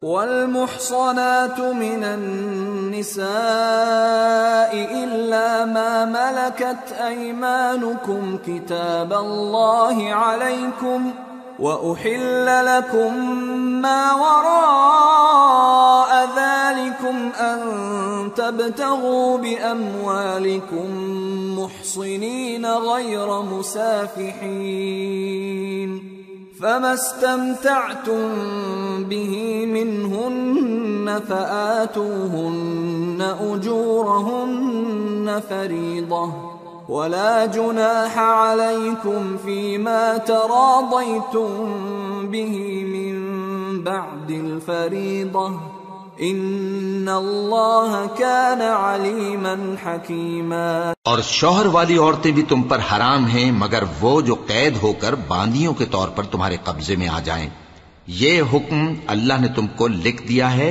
والمحصنات من النساء إلا ما ملكت أيمانكم كتاب الله عليكم وأحل لكم ما وراء ذلكم أن تبتغوا بأموالكم محصنين غير مسافحين فما استمتعتم به منهن فآتوهن أجورهن فريضة ولا جناح عليكم فيما تراضيتم به من بعد الفريضة ان اللہ کان علیما حکیما۔ اور شوہر والی عورتیں بھی تم پر حرام ہیں مگر وہ جو قید ہو کر باندیوں کے طور پر تمہارے قبضے میں آ جائیں۔ یہ حکم اللہ نے تم کو لکھ دیا ہے،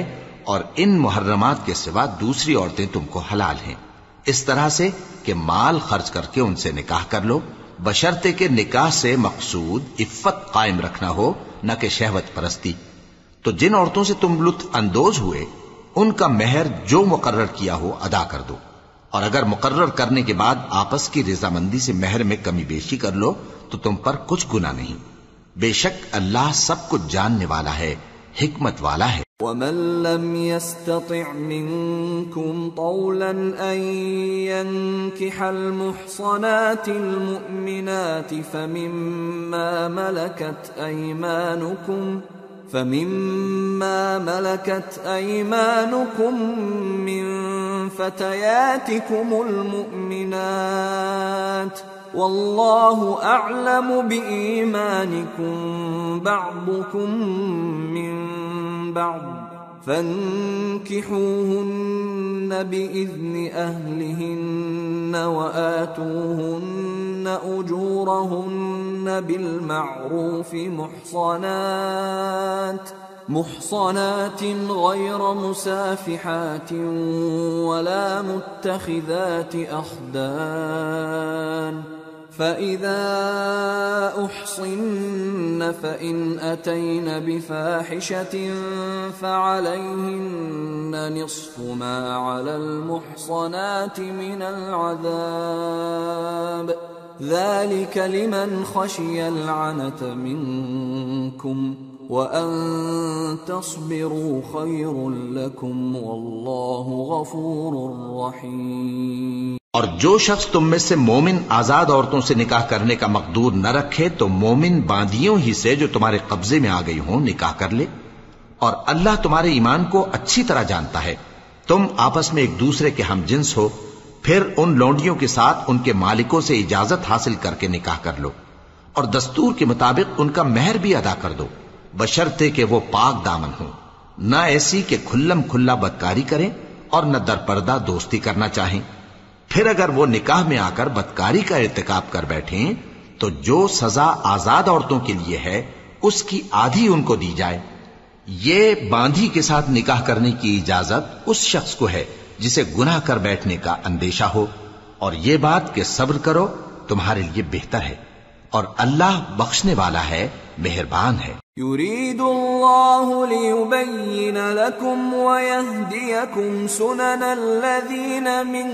اور ان محرمات کے سوا دوسری عورتیں تم کو حلال ہیں، اس طرح سے کہ مال خرچ کر کے ان سے نکاح کر لو، بشرطے کہ نکاح سے مقصود عفت قائم رکھنا ہو، نہ کہ شہوت پرستی۔ تو جن عورتوں سے تم لطف اندوز ہوئے ان کا مہر جو مقرر کیا ہو ادا کر دو، اور اگر مقرر کرنے کے بعد آپس کی رضامندی سے مہر میں کمی بیشی کر لو تو تم پر کچھ گناہ نہیں، بے شک اللہ سب کچھ جاننے والا ہے، حکمت والا ہے۔ وَمَن لَّمْ يَسْتَطِعْ مِنكُمْ طَوْلًا أَن يَنكِحَ الْمُحْصَنَاتِ الْمُؤْمِنَاتِ فَمِمَّا ملكت أيمانكم من فتياتكم المؤمنات والله أعلم بإيمانكم بعضكم من بعض فانكحوهن بإذن أهلهن وآتوهن أجورهن بالمعروف محصنات غير مسافحات ولا متخذات أخدان فإذا أحصن فإن أتين بفاحشة فعليهن نصف ما على المحصنات من العذاب ذلك لمن خشي العنة منكم وَأَن تَصْبِرُوا خَيْرٌ لَكُمْ وَاللَّهُ غَفُورٌ رَحِيمٌ۔ اور جو شخص تم میں سے مومن آزاد عورتوں سے نکاح کرنے کا مقدور نہ رکھے تو مومن باندیوں ہی سے جو تمہارے قبضے میں آ گئی ہوں نکاح کر لے، اور اللہ تمہارے ایمان کو اچھی طرح جانتا ہے۔ تم آپس میں ایک دوسرے کے ہم جنس ہو، پھر ان لونڈیوں کے ساتھ ان کے مالکوں سے اجازت حاصل کر کے نکاح کر لو، اور دستور کے مطابق ان کا مہر بھی ادا کر دو، بشرطے کہ وہ پاک دامن ہوں، نہ ایسی کہ کھلم کھلا بدکاری کریں اور نہ در پردہ دوستی کرنا چاہیں۔ پھر اگر وہ نکاح میں آ کر بدکاری کا ارتکاب کر بیٹھیں تو جو سزا آزاد عورتوں کے لیے ہے اس کی آدھی ان کو دی جائے۔ یہ باندھی کے ساتھ نکاح کرنے کی اجازت اس شخص کو ہے جسے گناہ کر بیٹھنے کا اندیشہ ہو، اور یہ بات کہ صبر کرو تمہارے لیے بہتر ہے، اور اللہ بخشنے والا ہے، مہربان ہے۔ يريد الله ليبين لكم ويهديكم سنن الذين من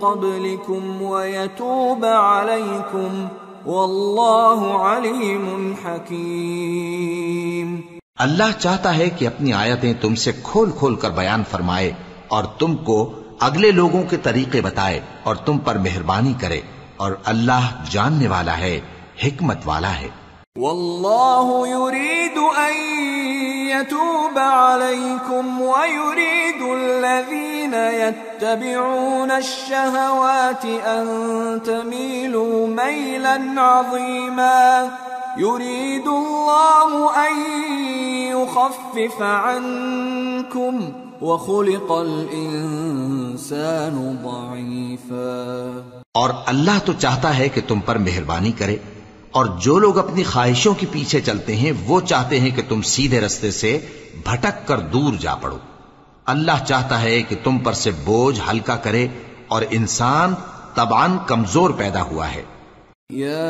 قبلكم ويتوب عليكم والله عليم حكيم۔ اللہ چاہتا ہے کہ اپنی آیتیں تم سے کھول کھول کر بیان فرمائے اور تم کو اگلے لوگوں کے طریقے بتائے اور تم پر مہربانی کرے، اور اللہ جاننے والا ہے، حکمت والا ہے۔ والله يريد أن يتوب عليكم ويريد الذين يتبعون الشهوات أن تميلوا ميلا عظيما يريد الله أن يخفف عنكم وخلق الإنسان ضعيفا۔ اور اللہ تو چاہتا ہے کہ تم پر مہربانی کرے، اور جو لوگ اپنی خواہشوں کے پیچھے چلتے ہیں وہ چاہتے ہیں کہ تم سیدھے رستے سے بھٹک کر دور جا پڑو۔ اللہ چاہتا ہے کہ تم پر سے بوجھ ہلکا کرے، اور انسان طبعاً کمزور پیدا ہوا ہے۔ یا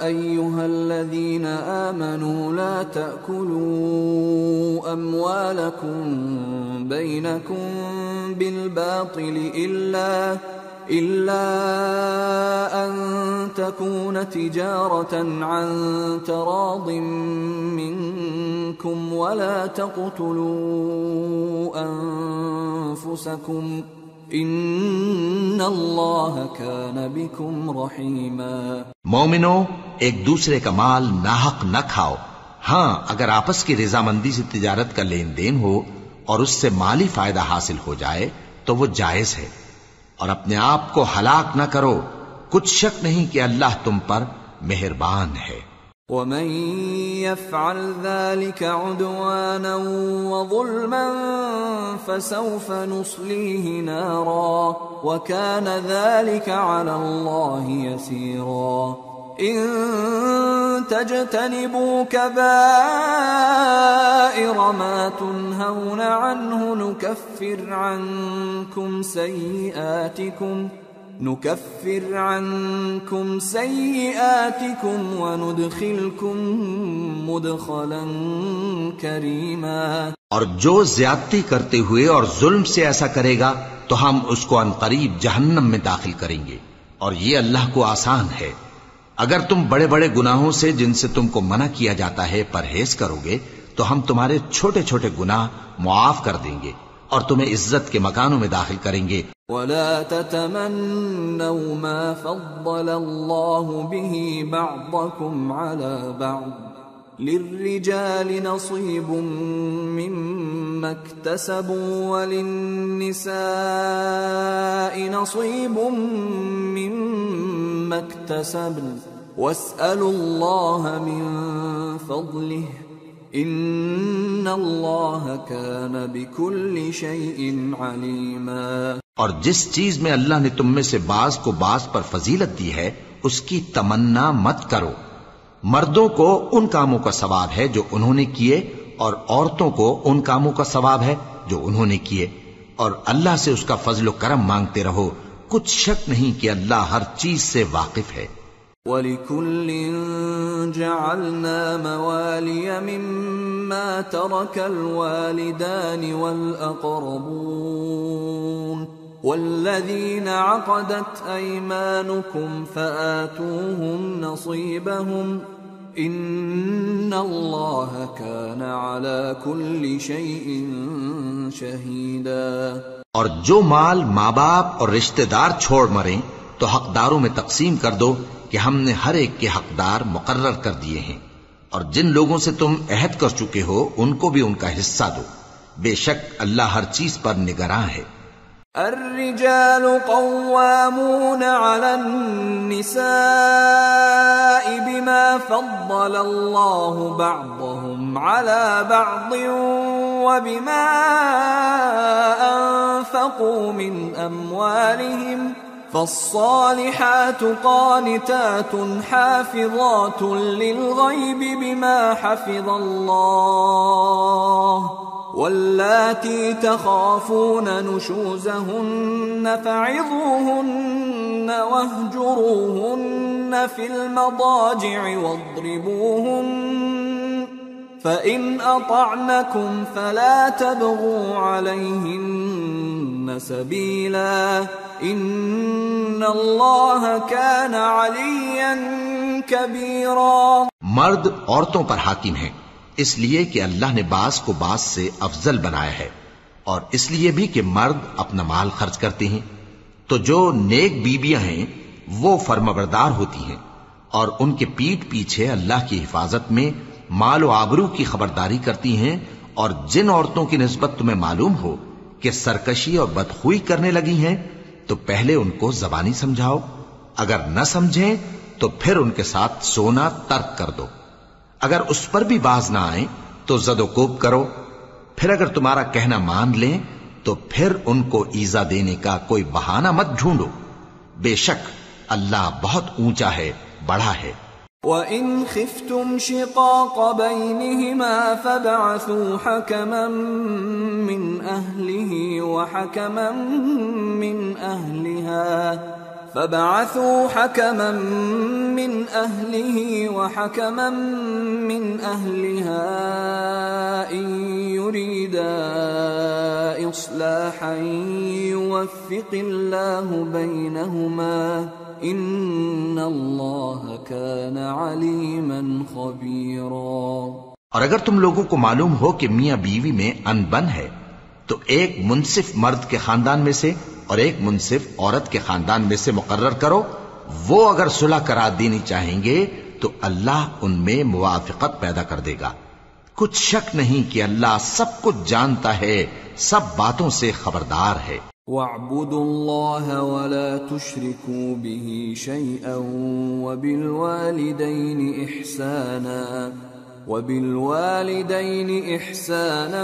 ایھا الذین آمنوا لا تأکلوا أموالكم بينكم بالباطل إلا أن تكون تجارة عن تراض منكم ولا تقتلوا أنفسكم ان اللہ کان بکم رحیما۔ مومنو، ایک دوسرے کا مال ناحق نہ کھاؤ۔ ہاں، اگر آپس کی رضامندی سے تجارت کا لین دین ہو اور اس سے مالی فائدہ حاصل ہو جائے تو وہ جائز ہے، اور اپنے آپ کو ہلاک نہ کرو، کچھ شک نہیں کہ اللہ تم پر مہربان ہے۔ ومن يفعل ذلك عدوانا وظلما فسوف نصليه نارا وكان ذلك على الله يسيرا۔ إن تجتنبوا كبائر ما تنهون عنه نكفر عنكم سيئاتكم وندخلكم مدخلا كريما۔ اور جو زیادتی کرتے ہوئے اور ظلم سے ایسا کرے گا تو ہم اس کو عنقریب جہنم میں داخل کریں گے، اور یہ اللہ کو آسان ہے۔ اگر تم بڑے بڑے گناہوں سے جن سے تم کو منع کیا جاتا ہے پرہیز کرو گے تو ہم تمہارے چھوٹے چھوٹے گناہ معاف کر دیں گے اور تمہیں عزت کے مکانوں میں داخل کریں گے۔ ولا تتمنوا ما فضل الله به بعضكم على بعض للرجال نصيب مما اكتسبوا وللنساء نصيب مما اكتسبن واسألوا الله من فضله ان اللہ کان بکل شیء علیما۔ اور جس چیز میں اللہ نے تم میں سے بعض کو بعض پر فضیلت دی ہے اس کی تمنا مت کرو۔ مردوں کو ان کاموں کا ثواب ہے جو انہوں نے کیے، اور عورتوں کو ان کاموں کا ثواب ہے جو انہوں نے کیے، اور اللہ سے اس کا فضل و کرم مانگتے رہو، کچھ شک نہیں کہ اللہ ہر چیز سے واقف ہے۔ وَلِكُلٍّ جَعَلْنَا مَوَالِيَ مِمَّا تَرَكَ الْوَالِدَانِ وَالْأَقْرَبُونَ وَالَّذِينَ عَقَدَتْ أَيْمَانُكُمْ فَآتُوهُمْ نَصِيبَهُمْ إِنَّ اللَّهَ كَانَ عَلَى كُلِّ شَيْءٍ شَهِيدًا۔ اور جو مال ماں باپ اور رشتہ دار چھوڑ مریں تو حقداروں میں تقسیم کر دو کہ ہم نے ہر ایک کے حقدار مقرر کر دیے ہیں، اور جن لوگوں سے تم عہد کر چکے ہو ان کو بھی ان کا حصہ دو، بے شک اللہ ہر چیز پر نگراں ہے۔ الرجال قوامون على النساء بما فضل الله بعضهم على بعض وبما أنفقوا من أموالهم فالصالحات قانتات حافظات للغيب بما حفظ الله واللاتي تخافون نشوزهن فعظوهن واهجروهن في المضاجع واضربوهن فإن أطعنكم فلا تبغوا عليهن سبيلا ان اللہ کان علیا کبیرا۔ مرد عورتوں پر حاکم ہیں اس لیے کہ اللہ نے بعض کو بعض سے افضل بنایا ہے، اور اس لیے بھی کہ مرد اپنا مال خرچ کرتے ہیں، تو جو نیک بیویاں ہیں وہ فرمانبردار ہوتی ہیں، اور ان کے پیٹھ پیچھے اللہ کی حفاظت میں مال و آبرو کی خبرداری کرتی ہیں، اور جن عورتوں کی نسبت تمہیں معلوم ہو کہ سرکشی اور بدخوئی کرنے لگی ہیں تو پہلے ان کو زبانی سمجھاؤ، اگر نہ سمجھیں تو پھر ان کے ساتھ سونا ترک کر دو، اگر اس پر بھی باز نہ آئیں تو زد و کوب کرو، پھر اگر تمہارا کہنا مان لیں تو پھر ان کو ایذا دینے کا کوئی بہانہ مت ڈھونڈو، بے شک اللہ بہت اونچا ہے، بڑا ہے۔ وَإِنْ خِفْتُمْ شِقَاقَ بَيْنِهِمَا فَابْعَثُوا حَكَمًا مِّنْ أَهْلِهِ وَحَكَمًا مِّنْ أَهْلِهَا إِنْ يريدا إصلاحا يوفق الله بينهما إن الله كان عليما خبيرا۔ اور اگر تم لوگوں کو معلوم ہو کہ میاں بیوی میں ان بن ہے تو ایک منصف مرد کے خاندان میں سے اور ایک منصف عورت کے خاندان میں سے مقرر کرو، وہ اگر صلح کرا دینی چاہیں گے تو اللہ ان میں موافقت پیدا کر دے گا۔ کچھ شک نہیں کہ اللہ سب کچھ جانتا ہے، سب باتوں سے خبردار ہے۔ وَاعْبُدُوا اللَّهَ وَلَا تُشْرِكُوا بِهِ شَيْئًا وَبِالْوَالِدَيْنِ إِحْسَانًا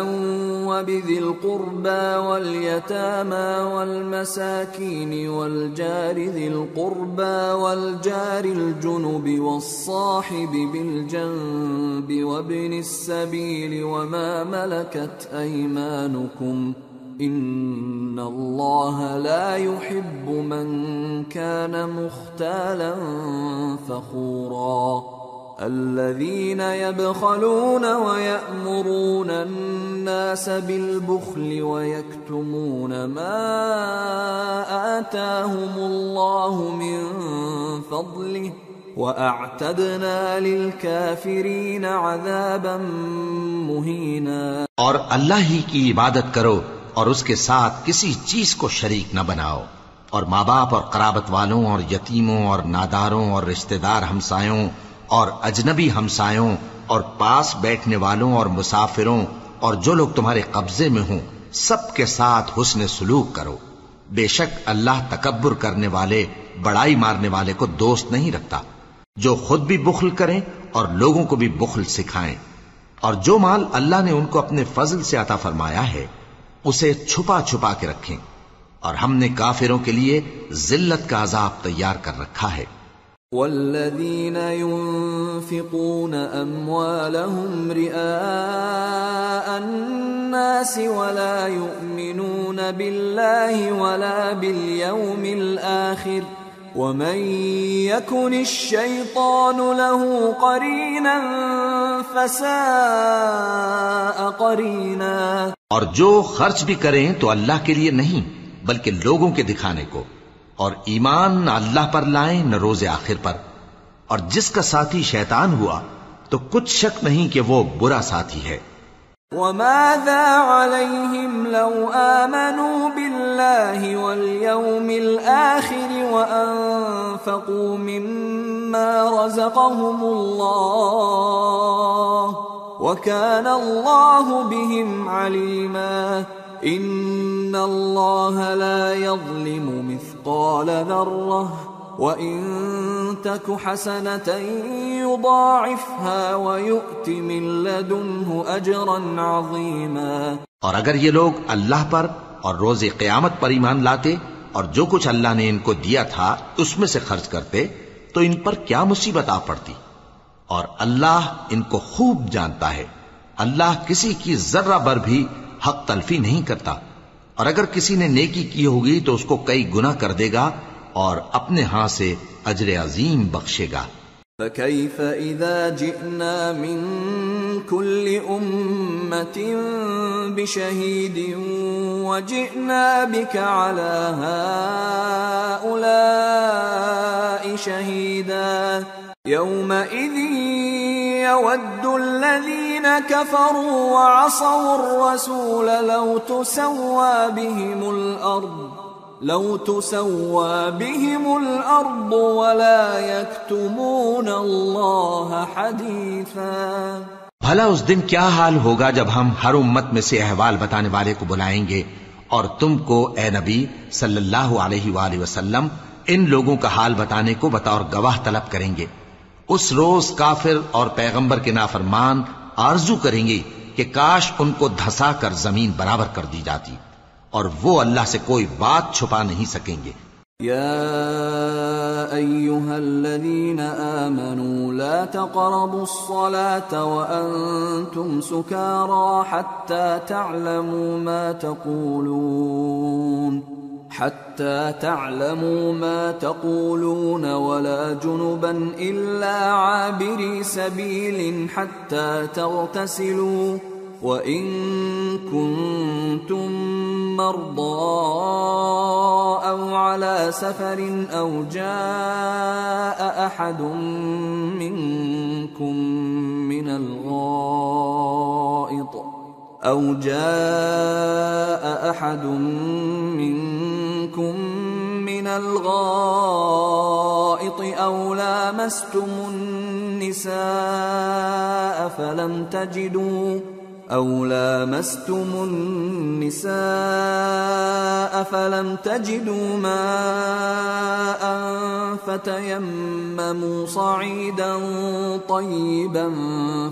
وَبِذِي الْقُرْبَى وَالْيَتَامَى وَالْمَسَاكِينِ وَالْجَارِ ذِي الْقُرْبَى وَالْجَارِ الْجُنُبِ وَالصَّاحِبِ بِالْجَنبِ وَابْنِ السَّبِيلِ وَمَا مَلَكَتْ أَيْمَانُكُمْ إِنَّ اللَّهَ لَا يُحِبُّ مَنْ كَانَ مُخْتَالًا فَخُورًا۔ الذين يبخلون ويأمرون الناس بالبخل ويكتمون ما آتاهم الله من فضله وأعتدنا للكافرين عذابا مهينا۔ اور اللہ ہی کی عبادت کرو اور اس کے ساتھ کسی چیز کو شریک نہ بناؤ، اور ماں باپ اور قرابت والوں اور یتیموں اور ناداروں اور رشتہ دار ہمسایوں اور اجنبی ہمسایوں اور پاس بیٹھنے والوں اور مسافروں اور جو لوگ تمہارے قبضے میں ہوں سب کے ساتھ حسن سلوک کرو۔ بے شک اللہ تکبر کرنے والے، بڑائی مارنے والے کو دوست نہیں رکھتا۔ جو خود بھی بخل کریں اور لوگوں کو بھی بخل سکھائیں، اور جو مال اللہ نے ان کو اپنے فضل سے عطا فرمایا ہے اسے چھپا چھپا کے رکھیں، اور ہم نے کافروں کے لیے ذلت کا عذاب تیار کر رکھا ہے۔ والذين ينفقون أموالهم رئاء الناس ولا يؤمنون بالله ولا باليوم الآخر ومن يكن الشيطان له قرينا فساء قرينا۔ اور جو خرچ بھی کریں تو اللہ کے لیے نہیں بلکہ لوگوں کے دکھانے کو، اور ایمان نہ اللہ پر لائیں نہ روز آخر پر، اور جس کا ساتھی شیطان ہوا تو کچھ شک نہیں کہ وہ برا ساتھی ہے۔ وَمَاذَا عَلَيْهِمْ لَوْ آمَنُوا بِاللَّهِ وَالْيَوْمِ الْآخِرِ وَأَنفَقُوا مِمَّا رَزَقَهُمُ اللَّهُ وَكَانَ اللَّهُ بِهِمْ عَلِيمًا۔ إِنَّ اللَّهَ لَا يَظْلِمُ مِثْقَالَ ذَرَّةٍ وَإِن تَكُ حَسَنَةً يُضَاعِفْهَا وَيُؤْتِ مِن لَّدُنْهُ أَجْرًا عَظِيمًا۔ اور اگر یہ لوگ اللہ پر اور روز قیامت پر ایمان لاتے اور جو کچھ اللہ نے ان کو دیا تھا اس میں سے خرچ کرتے تو ان پر کیا مصیبت آ پڑتی، اور اللہ ان کو خوب جانتا ہے۔ اللہ کسی کی ذرہ بر بھی حق تلفی نہیں کرتا، اور اگر کسی نے نیکی کی ہوگی تو اس کو کئی گنا کر دے گا اور اپنے ہاں سے اجر عظیم بخشے گا۔ فَكَيْفَ إِذَا جِئْنَا مِن كُلِّ أُمَّةٍ بِشَهِيدٍ وَجِئْنَا بِكَ عَلَى هَؤُلَاءِ شَهِيدًا يَوْمَئِذٍ يَوَدُّ الَّذِينَ كَفَرُوا وَعَصَوُا الرَّسُولَ لَوْ تُسَوَّى بِهِمُ الْأَرْضُ وَلَا يَكْتُمُونَ اللَّهَ حَدِيثًا۔ بھلا اس دن کیا حال ہوگا جب ہم ہر امت میں سے احوال بتانے والے کو بلائیں گے اور تم کو اے نبی صلی اللہ علیہ وآلہ وسلم ان لوگوں کا حال بتانے کو بطور گواہ طلب کریں گے۔ اس روز کافر اور پیغمبر کے نافرمان آرزو کریں گے کہ کاش ان کو دھسا کر زمین برابر کر دی جاتی، اور وہ اللہ سے کوئی بات چھپا نہیں سکیں گے۔ یا ایھا الذین آمنوا لا تقربوا الصلاة وانتم سکارى حتى تعلموا ما تقولون ولا جنبا إلا عابري سبيل حتى تغتسلوا وَإِن كُنتُم مَّرْضَىٰ أَوْ عَلَىٰ سَفَرٍ أَوْ جَاءَ أَحَدٌ مِّنكُم من الغائط أو لامستم النساء فلم تجدوا ماء فتيمموا صعيدا طيبا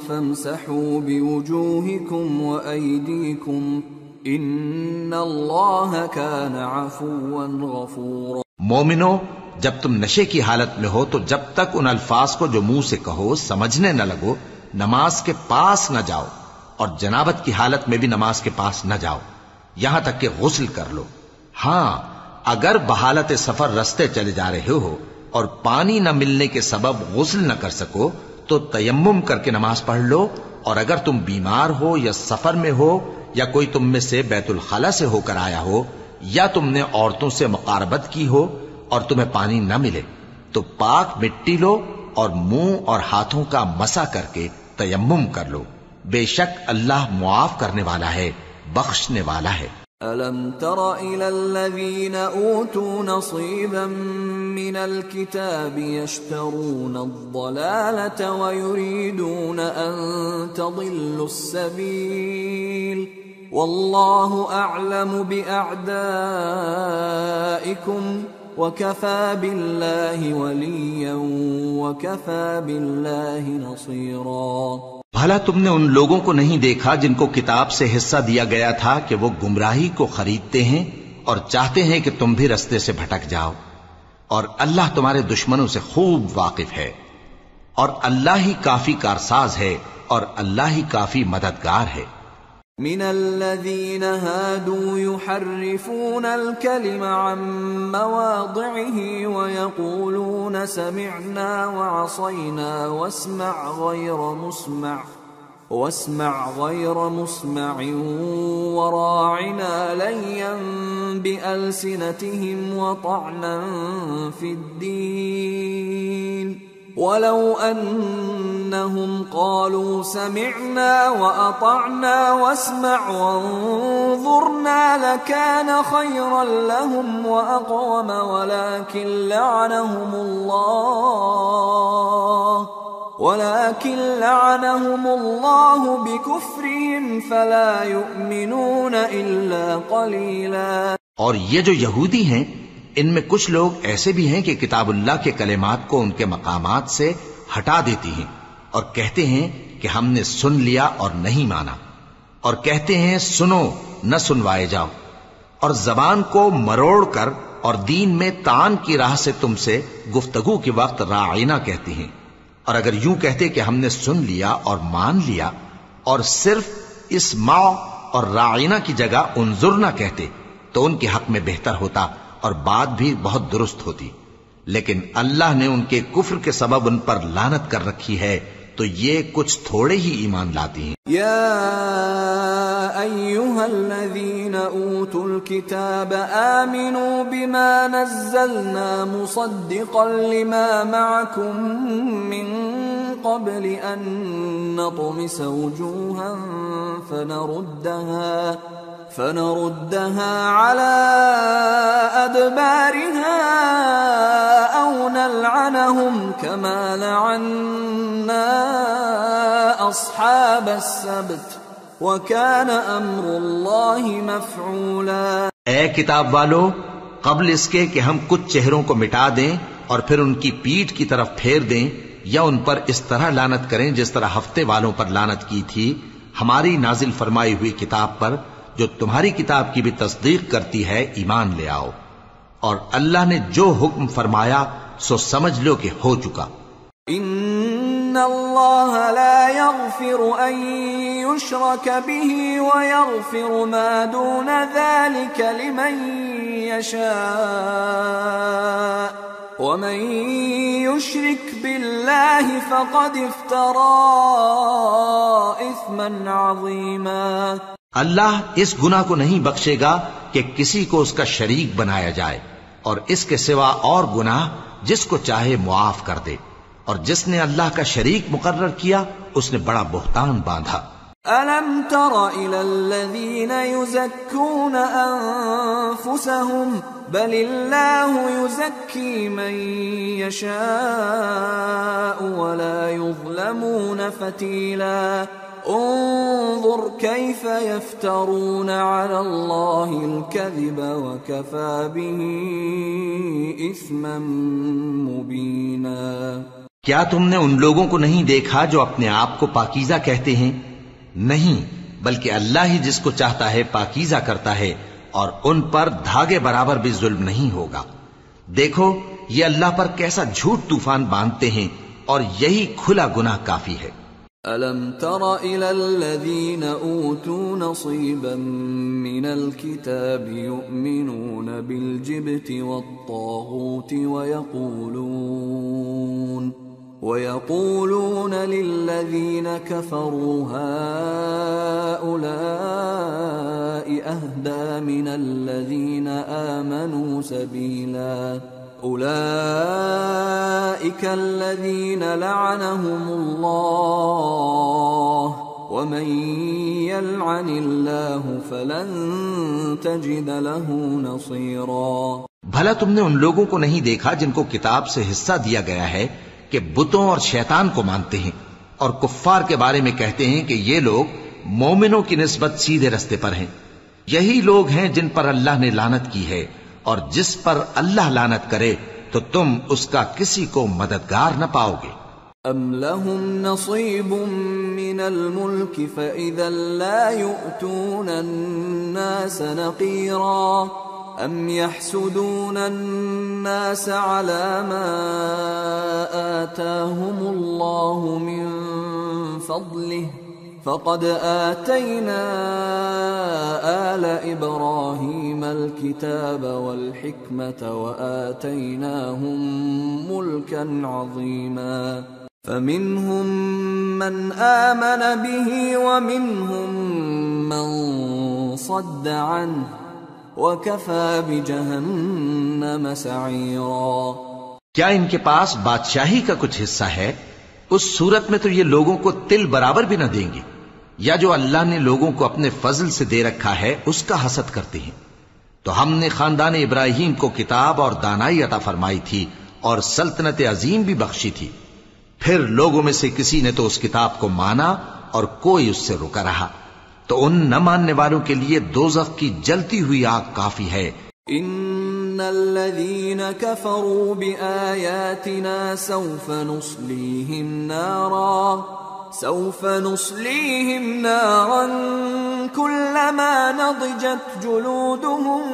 فامسحوا بوجوهكم وأيديكم إن الله كان عفوا غفورا۔ مومنو، جب تم نشے کی حالت میں ہو تو جب تک ان الفاظ کو جو منہ سے کہو سمجھنے نہ لگو نماز کے پاس نہ جاؤ، اور جنابت کی حالت میں بھی نماز کے پاس نہ جاؤ یہاں تک کہ غسل کر لو۔ ہاں، اگر بحالت سفر رستے چلے جا رہے ہو اور پانی نہ ملنے کے سبب غسل نہ کر سکو تو تیمم کر کے نماز پڑھ لو، اور اگر تم بیمار ہو یا سفر میں ہو یا کوئی تم میں سے بیت الخلا سے ہو کر آیا ہو یا تم نے عورتوں سے مقاربت کی ہو اور تمہیں پانی نہ ملے تو پاک مٹی لو اور منہ اور ہاتھوں کا مسح کر کے تیمم کر لو، بے شک اللہ معاف کرنے والا ہے، بخشنے والا ہے۔ أَلَمْ تَرَ إِلَى الَّذِينَ أُوتُوا نَصِيبًا مِّنَ الْكِتَابِ يَشْتَرُونَ الضَّلَالَةَ وَيُرِيدُونَ أَن تَضِلُّوا السَّبِيلَ وَاللَّهُ أَعْلَمُ بِأَعْدَائِكُمْ وَكَفَى بِاللَّهِ وَلِيًّا وَكَفَى بِاللَّهِ نَصِيرًا۔ بھلا تم نے ان لوگوں کو نہیں دیکھا جن کو کتاب سے حصہ دیا گیا تھا کہ وہ گمراہی کو خریدتے ہیں اور چاہتے ہیں کہ تم بھی رستے سے بھٹک جاؤ، اور اللہ تمہارے دشمنوں سے خوب واقف ہے، اور اللہ ہی کافی کارساز ہے اور اللہ ہی کافی مددگار ہے۔ من الذين هادوا يحرفون الكلم عن مواضعه ويقولون سمعنا وعصينا واسمع غير مسمع وراعنا ليا بألسنتهم وطعنا في الدين ولو أنهم قالوا سمعنا وأطعنا واسمع وانظرنا لكان خيرا لهم وأقوم ولكن لعنهم الله بكفرهم فلا يؤمنون إلا قليلا۔ اور یہ جو یہودی ہیں ان میں کچھ لوگ ایسے بھی ہیں کہ کتاب اللہ کے کلمات کو ان کے مقامات سے ہٹا دیتی ہیں اور کہتے ہیں کہ ہم نے سن لیا اور نہیں مانا، اور کہتے ہیں سنو نہ سنوائے جاؤ، اور زبان کو مروڑ کر اور دین میں طعن کی راہ سے تم سے گفتگو کے وقت راعینا کہتے ہیں، اور اگر یوں کہتے کہ ہم نے سن لیا اور مان لیا اور صرف اسمع اور راعینا کی جگہ انظرنا کہتے تو ان کے حق میں بہتر ہوتا اور بات بھی بہت درست ہوتی، لیکن اللہ نے ان کے کفر کے سبب ان پر لعنت کر رکھی ہے تو یہ کچھ تھوڑے ہی ایمان لاتی ہیں۔ یا ایھا الذین اوتوا الکتاب آمنوا بما نزلنا مصدقا لما معکم من قبل ان نطمس وجوها فنردها على أدبارها أو نلعنهم كما لعنا أصحاب السبت وكان أمر الله مفعولا۔ اے کتاب والو، قبل اس کے کہ ہم کچھ چہروں کو مٹا دیں اور پھر ان کی پیٹھ کی طرف پھیر دیں یا ان پر اس طرح لعنت کریں جس طرح ہفتے والوں پر لعنت کی تھی، ہماری نازل فرمائی ہوئی کتاب پر جو تمہاری کتاب کی بھی تصدیق کرتی ہے ایمان لے آؤ، اور اللہ نے جو حکم فرمایا سو سمجھ لو کہ ہو چکا۔ ان اللہ لا يغفر ان يشرك به ويغفر ما دون ذلك لمن يشاء ومن يشرك بالله فقد افترى اثما عظيما. اللہ اس گناہ کو نہیں بخشے گا کہ کسی کو اس کا شریک بنایا جائے، اور اس کے سوا اور گناہ جس کو چاہے معاف کر دے، اور جس نے اللہ کا شریک مقرر کیا اس نے بڑا بہتان باندھا. أَلَمْ تَرَ إِلَى الَّذِينَ يُزَكُّونَ أَنفُسَهُمْ بَلِ اللَّهُ يُزَكِّي مَن يَشَاءُ وَلَا يُظْلَمُونَ فَتِيلًا. انظر كيف يفترون على الله الكذب وكفى به إثما مبينا. کیا تم نے ان لوگوں کو نہیں دیکھا جو اپنے آپ کو پاکیزہ کہتے ہیں؟ نہیں، بلکہ اللہ ہی جس کو چاہتا ہے پاکیزہ کرتا ہے، اور ان پر دھاگے برابر بھی ظلم نہیں ہوگا. دیکھو یہ اللہ پر کیسا جھوٹ طوفان باندھتے ہیں، اور یہی کھلا گناہ کافی ہے. أَلَمْ تَرَ إِلَى الَّذِينَ أُوتُوا نَصِيبًا مِنَ الْكِتَابِ يُؤْمِنُونَ بِالْجِبْتِ وَالطَّاغُوتِ وَيَقُولُونَ لِلَّذِينَ كَفَرُوا هَؤُلَاءِ أَهْدَى مِنَ الَّذِينَ آمَنُوا سَبِيلًا. أولئك الذين لعنهم الله ومن يلعن الله فلن تجد له نصيرا. بھلا تم نے ان لوگوں کو نہیں دیکھا جن کو کتاب سے حصہ دیا گیا ہے کہ بتوں اور شیطان کو مانتے ہیں، اور کفار کے بارے میں کہتے ہیں کہ یہ لوگ مومنوں کی نسبت سیدھے رستے پر ہیں. یہی لوگ ہیں جن پر اللہ نے لعنت کی ہے، اور جس پر اللہ لعنت کرے تو تم اس کا کسی کو مددگار نہ پاؤ گے. ام لهم نصیب من الملک فاذا لا يؤتون الناس نقیرا ام يحسدون الناس على ما آتاهم الله من فضله فقد آتينا آل إبراهيم الكتاب والحكمة وآتيناهم ملكا عظيما. فمنهم من آمن به ومنهم من صد عنه وكفى بجهنم سعيرا. کیا ان کے پاس بادشاہی کا کچھ حصہ ہے؟ اس صورت میں تو یہ لوگوں کو تل برابر بھی نہ دیں گے. یا جو اللہ نے لوگوں کو اپنے فضل سے دے رکھا ہے اس کا حسد کرتے ہیں. تو ہم نے خاندان ابراہیم کو کتاب اور دانائی عطا فرمائی تھی اور سلطنت عظیم بھی بخشی تھی. پھر لوگوں میں سے کسی نے تو اس کتاب کو مانا اور کوئی اس سے رکا رہا. تو ان نہ ماننے والوں کے لیے دوزخ کی جلتی ہوئی آگ کافی ہے. ان الذين كفروا بآياتنا سوف نصليهم نارا كلما نضجت جلودهم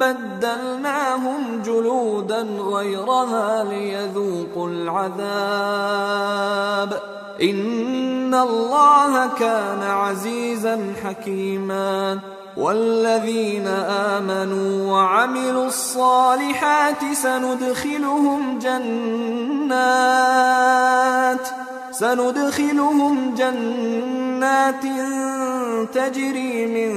بدلناهم جلودا غيرها ليذوقوا العذاب ان الله كان عزيزا حكيما. والذين آمنوا وعملوا الصالحات سندخلهم جنات تجري من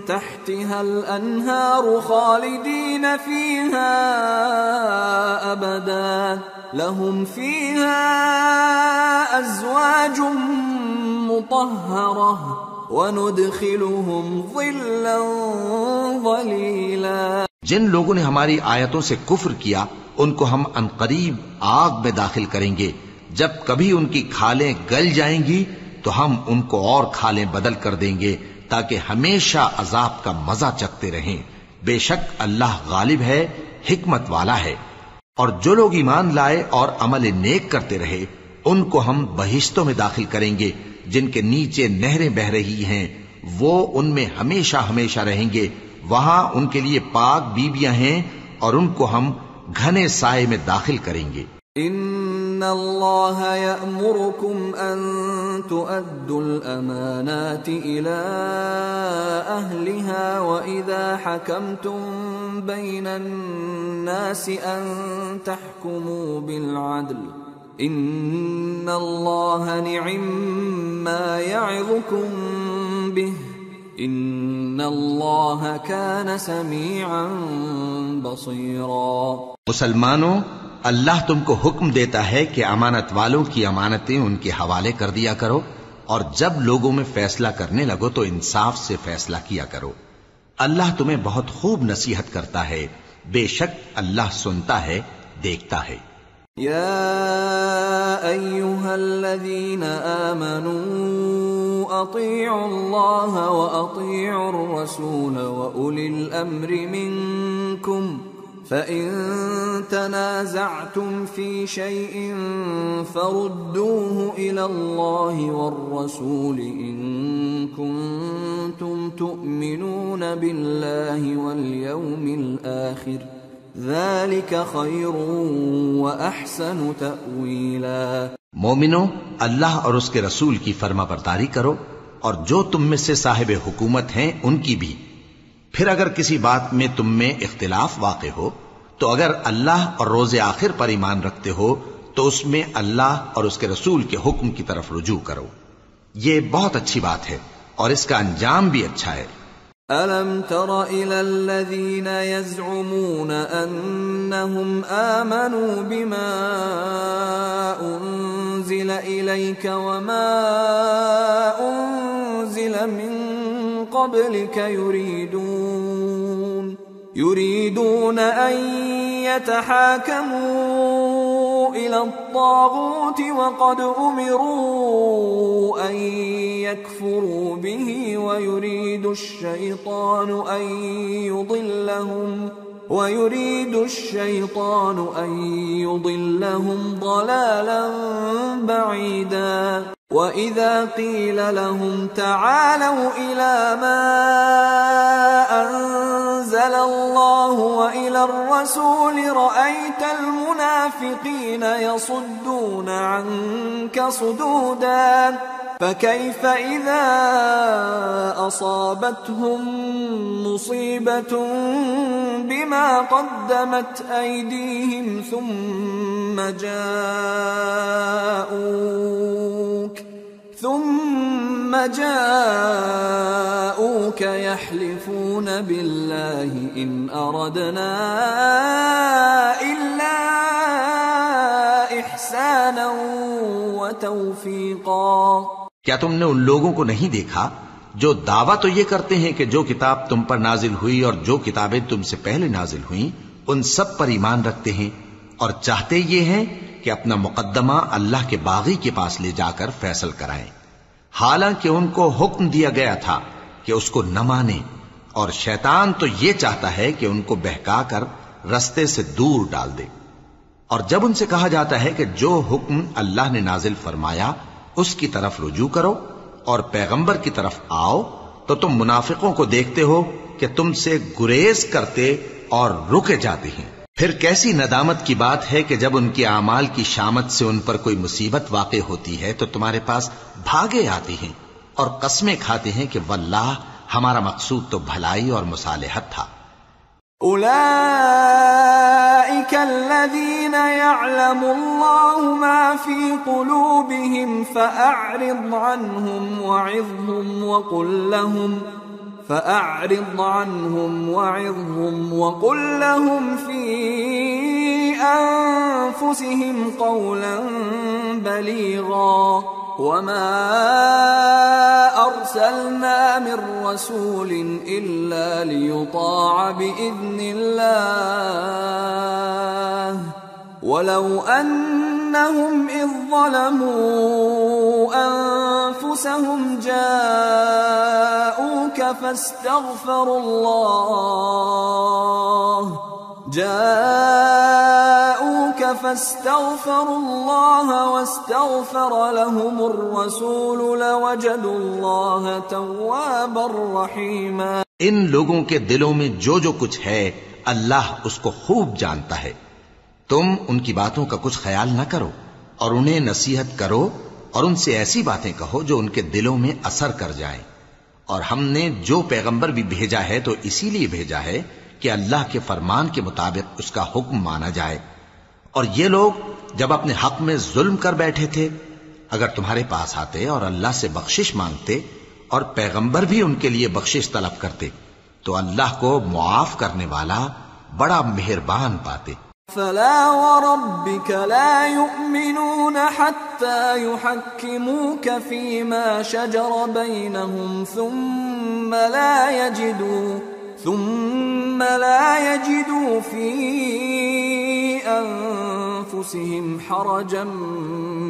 تحتها الأنهار خالدين فيها أبدا لهم فيها أزواج مطهرة وَنُدْخِلُهُمْ ظِلًّا ظَلِيلًا. جن لوگوں نے ہماری آیتوں سے کفر کیا ان کو ہم عنقریب آگ میں داخل کریں گے. جب کبھی ان کی کھالیں گل جائیں گی تو ہم ان کو اور کھالیں بدل کر دیں گے تاکہ ہمیشہ عذاب کا مزہ چکھتے رہیں. بے شک اللہ غالب ہے، حکمت والا ہے. اور جو لوگ ایمان لائے اور عمل نیک کرتے رہے ان کو ہم بہشتوں میں داخل کریں گے جن کے نیچے نہریں بہ رہی ہیں، وہ ان میں ہمیشہ ہمیشہ رہیں گے. وہاں ان کے لیے پاک بیویاں ہیں اور ان کو ہم گھنے سائے میں داخل کریں گے. ان اللہ یأمرکم ان تؤدوا الامانات الى أهلها وإذا حكمتم بين الناس أن تحكموا بالعدل إن الله نعما يعظكم به إن الله كان سميعا بصيرا۔ مسلمانوں، اللہ تم کو حکم دیتا ہے کہ امانت والوں کی امانتیں ان کے حوالے کر دیا کرو، اور جب لوگوں میں فیصلہ کرنے لگو تو انصاف سے فیصلہ کیا کرو۔ اللہ تمہیں بہت خوب نصیحت کرتا ہے، بے شک اللہ سنتا ہے، دیکھتا ہے۔ يا أيها الذين آمنوا أطيعوا الله وأطيعوا الرسول وأولي الأمر منكم فإن تنازعتم في شيء فردوه إلى الله والرسول إن كنتم تؤمنون بالله واليوم الآخر ذلك خير وأحسن تأويلا۔ مومنو، اللہ اور اس کے رسول کی فرما برداری کرو، اور جو تم میں سے صاحب حکومت ہیں ان کی بھی۔ پھر اگر کسی بات میں تم میں اختلاف واقع ہو تو اگر اللہ اور روز آخر پر ایمان رکھتے ہو تو اس میں اللہ اور اس کے رسول کے حکم کی طرف رجوع کرو، یہ بہت اچھی بات ہے اور اس کا انجام بھی اچھا ہے۔ أَلَمْ تَرَ إِلَى الَّذِينَ يَزْعُمُونَ أَنَّهُمْ آمَنُوا بِمَا أُنزِلَ إِلَيْكَ وَمَا أُنزِلَ مِن قَبْلِكَ يريدون أن يتحاكموا إلى الطاغوت وقد أمروا أن يكفروا به ويريد الشيطان أن يضلهم ضلالا بعيدا۔ وَإِذَا قِيلَ لَهُمْ تَعَالَوْا إِلَى مَا أَنزَلَ اللَّهُ وَإِلَى الرَّسُولِ رَأَيْتَ الْمُنَافِقِينَ يَصُدُّونَ عَنكَ صُدُودًا فَكَيْفَ إِذَا أَصَابَتْهُم مُّصِيبَةٌ بِمَا قَدَّمَتْ أَيْدِيهِمْ ثم جاءوك يحلفون بالله إن أردنا إلا إحسانا وتوفيقا۔ کیا تم نے ان لوگوں کو نہیں دیکھا جو دعویٰ تو یہ کرتے ہیں کہ جو کتاب تم پر نازل ہوئی اور جو کتابیں تم سے پہلے نازل ہوئیں ان سب پر ایمان رکھتے ہیں، اور چاہتے یہ ہیں کہ اپنا مقدمہ اللہ کے باغی کے پاس لے جا کر فیصل کرائیں، حالانکہ ان کو حکم دیا گیا تھا کہ اس کو نہ مانیں، اور شیطان تو یہ چاہتا ہے کہ ان کو بہکا کر رستے سے دور ڈال دے۔ اور جب ان سے کہا جاتا ہے کہ جو حکم اللہ نے نازل فرمایا اس کی طرف رجوع کرو اور پیغمبر کی طرف آؤ تو تم منافقوں کو دیکھتے ہو کہ تم سے گریز کرتے اور رکے جاتے ہیں۔ پھر کیسی ندامت کی بات ہے کہ جب ان کے اعمال کی شامت سے ان پر کوئی مصیبت واقع ہوتی ہے تو تمہارے پاس بھاگے آتے ہیں اور قسمیں کھاتے ہیں کہ واللہ ہمارا مقصود تو بھلائی اور مصالحت تھا۔ أولئك الذين يعلم الله ما في قلوبهم فأعرض عنهم وعظهم وقل لهم في أنفسهم قولا بليغا وما أرسلنا من رسول إلا ليطاع بإذن الله ولو أنهم إذ ظلموا أنفسهم جاءوك فاستغفروا الله واستغفر لهم الرسول لوجدوا الله توابا رحيما۔ ان لوگوں کے دلوں میں جو کچھ ہے اللہ اس کو خوب جانتا ہے۔ تم ان کی باتوں کا کچھ خیال نہ کرو اور انہیں نصیحت کرو اور ان سے ایسی باتیں کہو جو ان کے دلوں میں اثر کر جائیں، اور ہم نے جو پیغمبر بھی بھیجا ہے تو اسی لیے بھیجا ہے کہ اللہ کے فرمان کے مطابق اس کا حکم مانا جائے. اور یہ لوگ جب اپنے حق میں ظلم کر بیٹھے تھے، اگر تمہارے پاس آتے اور اللہ سے بخشش مانگتے اور پیغمبر بھی ان کے لیے بخشش طلب کرتے تو اللہ کو معاف کرنے والا بڑا مہربان پاتے. فلا وربك لا يؤمنون حتى يحكموك فيما شجر بينهم ثم لا يجدوا في أنفسهم حرجا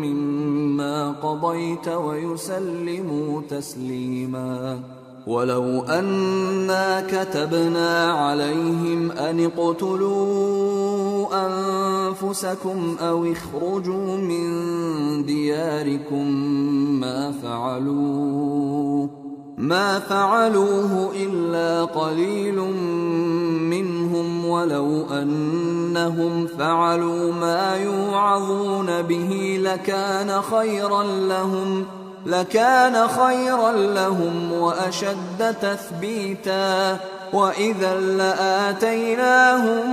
مما قضيت ويسلموا تسليما. ولو أنا كتبنا عليهم أن اقتلوا أنفسكم أو اخرجوا من دياركم ما فعلوه إلا قليل منهم ولو أنهم فعلوا ما يوعظون به لكان خيرا لهم وأشد تثبيتا وإذا لآتيناهم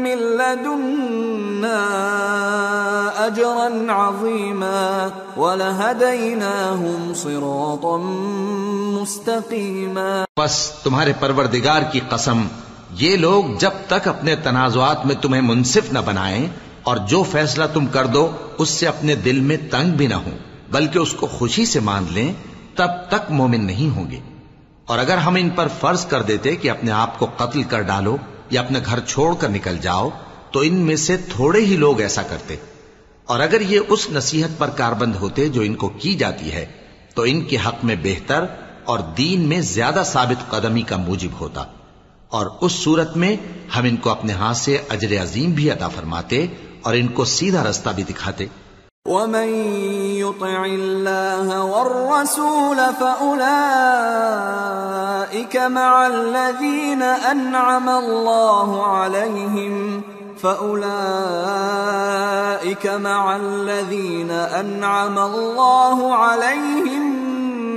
من لدنا أجرا عظيما ولهديناهم صراطا مستقيما. بس تمہارے پروردگار کی قسم، یہ لوگ جب تک اپنے تنازعات میں تمہیں منصف نہ بنائیں اور جو فیصلہ تم کر دو اس سے اپنے دل میں تنگ بھی نہ ہوں بلکہ اس کو خوشی سے مان لیں، تب تک مومن نہیں ہوں گے. اور اگر ہم ان پر فرض کر دیتے کہ اپنے آپ کو قتل کر ڈالو یا اپنے گھر چھوڑ کر نکل جاؤ تو ان میں سے تھوڑے ہی لوگ ایسا کرتے. اور اگر یہ اس نصیحت پر کاربند ہوتے جو ان کو کی جاتی ہے تو ان کے حق میں بہتر اور دین میں زیادہ ثابت قدمی کا موجب ہوتا، اور اس صورت میں ہم ان کو اپنے ہاتھ سے اجر عظیم بھی عطا فرماتے اور ان کو سیدھا رستہ بھی دکھاتے. ومن يطع الله والرسول فأولئك مع الذين أنعم الله عليهم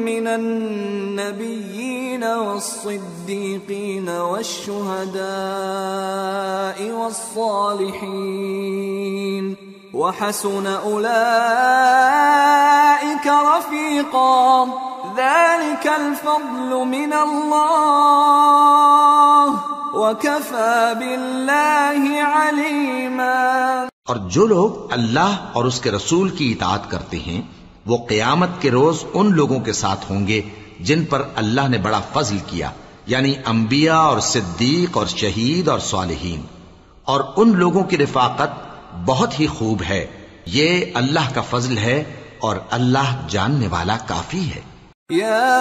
من النبيين والصديقين والشهداء والصالحين وحسن أولئك رفيقا ذلك الفضل من الله وكفى بالله عليما. اور جو لوگ اللہ اور اس کے رسول کی اطاعت کرتے ہیں وہ قیامت کے روز ان لوگوں کے ساتھ ہوں گے جن پر اللہ نے بڑا فضل کیا، یعنی انبیاء اور صدیق اور شہید اور صالحین. اور ان لوگوں کی رفاقت بہت ہی خوب ہے. یہ اللہ کا فضل ہے اور اللہ جاننے والا کافی ہے. يا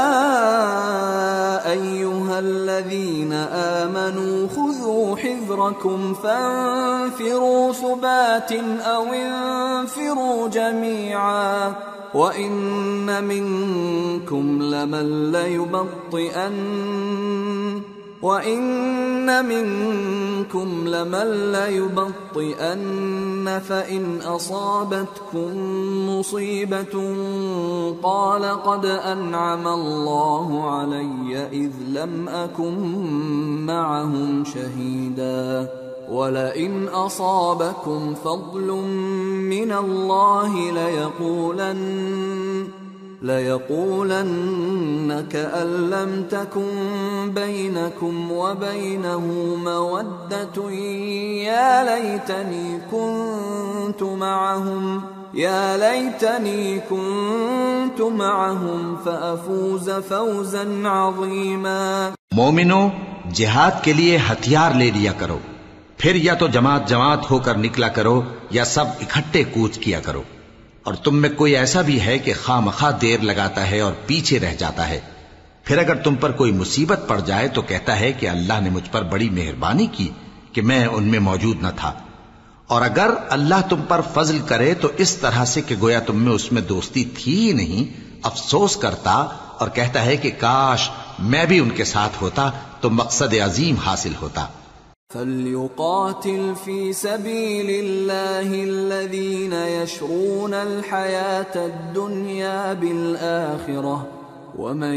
أيها الذين آمنوا خذوا حذركم فانفروا ثبات أو انفروا جميعا وإن منكم لمن ليبطئن فإن أصابتكم مصيبة قال قد أنعم الله علي إذ لم أكن معهم شهيدا ولئن أصابكم فضل من الله ليقولن كأن لم تكن بينكم وبينه مودة يا ليتني كنت معهم فأفوز فوزا عظيما. مومنو، جہاد کے لیے ہتھیار لے لیا کرو، پھر یا تو جماعت جماعت ہو کر نکلا کرو یا سب اکٹھے کوچ کیا کرو. اور تم میں کوئی ایسا بھی ہے کہ خواہ مخواہ دیر لگاتا ہے اور پیچھے رہ جاتا ہے، پھر اگر تم پر کوئی مصیبت پڑ جائے تو کہتا ہے کہ اللہ نے مجھ پر بڑی مہربانی کی کہ میں ان میں موجود نہ تھا. اور اگر اللہ تم پر فضل کرے تو اس طرح سے کہ گویا تم میں اس میں دوستی تھی ہی نہیں، افسوس کرتا اور کہتا ہے کہ کاش میں بھی ان کے ساتھ ہوتا تو مقصد عظیم حاصل ہوتا. فَلْيُقَاتِلْ فِي سَبِيلِ اللَّهِ الَّذِينَ يَشْرُونَ الْحَيَاةَ الدُّنْيَا بِالْآخِرَةِ ومن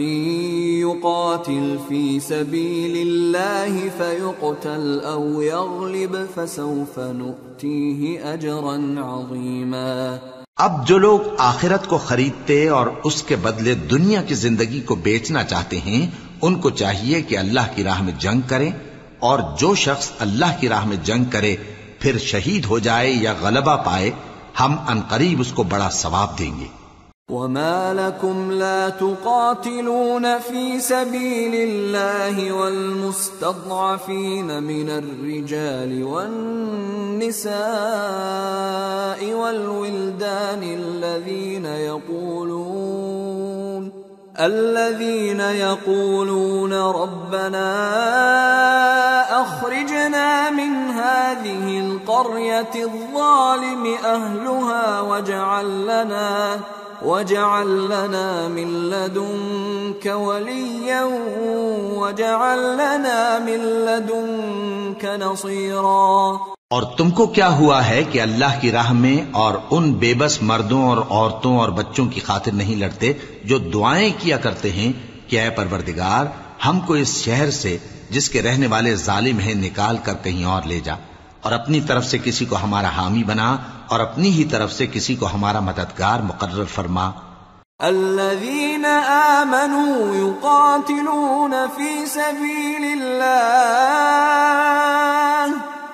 يقاتل في سبيل الله فيقتل أو يغلب فسوف نؤتيه أجرا عظيما۔ اب جو لوگ آخرت کو خریدتے اور اس کے بدلے دنیا کی زندگی کو بیچنا چاہتے ہیں، ان کو چاہیے کہ اللہ کی راہ میں جنگ کریں، اور جو شخص اللہ کی راہ میں جنگ کرے پھر شہید ہو جائے یا غلبہ پائے، ہم عنقریب اس کو بڑا ثواب دیں گے۔ وما لكم لا تقاتلون في سبيل الله والمستضعفين من الرجال والنساء والولدان الذين يقولون ربنا أخرجنا من هذه القرية الظالم أهلها واجعل لنا من لدنك وليا واجعل لنا من لدنك نصيرا۔ اور تم کو کیا ہوا ہے کہ اللہ کی راہ میں اور ان بے بس مردوں اور عورتوں اور بچوں کی خاطر نہیں لڑتے جو دعائیں کیا کرتے ہیں کہ اے پروردگار ہم کو اس شہر سے جس کے رہنے والے ظالم ہیں نکال کر کہیں اور لے جا، اور اپنی طرف سے کسی کو ہمارا حامی بنا اور اپنی ہی طرف سے کسی کو ہمارا مددگار مقرر فرما۔ الذين آمنوا يقاتلون في سبيل الله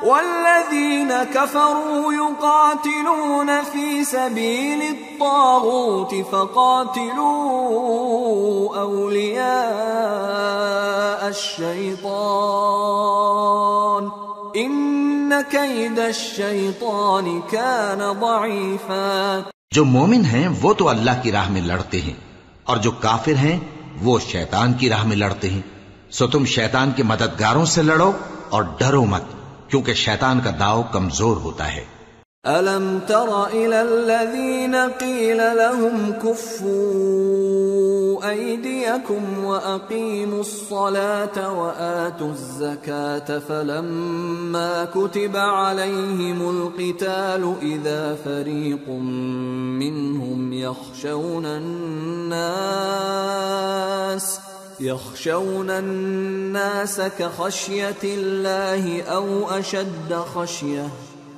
والذين كفروا يقاتلون في سبيل الطاغوت فقاتلوا أولياء الشيطان إن كيد الشيطان كان ضعيفا۔ جو مومن ہیں وہ تو اللہ کی راہ میں لڑتے ہیں، اور جو کافر ہیں وہ شیطان کی راہ میں لڑتے ہیں، سو تم شیطان کے مددگاروں سے لڑو اور ڈرو مت، کیونکہ شیطان کا داؤ کمزور ہوتا ہے۔ أَلَمْ تَرَ إِلَى الَّذِينَ قِيلَ لَهُمْ كُفُّوا أَيْدِيَكُمْ وَأَقِيمُوا الصَّلَاةَ وَآتُوا الزَّكَاةَ فَلَمَّا كُتِبَ عَلَيْهِمُ الْقِتَالُ إِذَا فَرِيقٌ مِّنْهُمْ يخشون الناس كخشية الله أو أشد خشية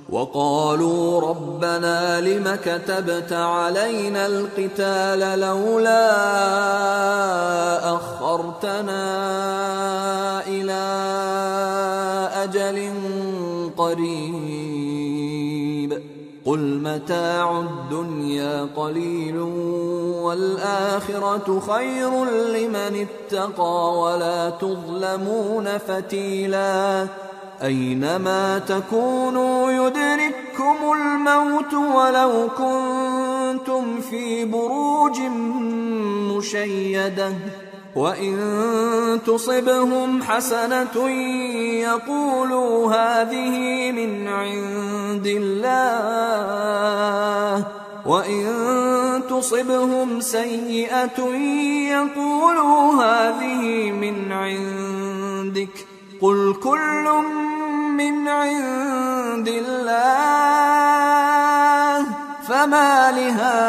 وقالوا ربنا لم كتبت علينا القتال لولا أخرتنا إلى أجل قريب قل متاع الدنيا قليل والآخرة خير لمن اتقى ولا تظلمون فتيلا أينما تكونوا يدرككم الموت ولو كنتم في بروج مشيدة وإن تصبهم حسنة يقولوا هذه من عند الله وإن تصبهم سيئة يقولوا هذه من عندك قل كل من عند الله فما لهؤلاء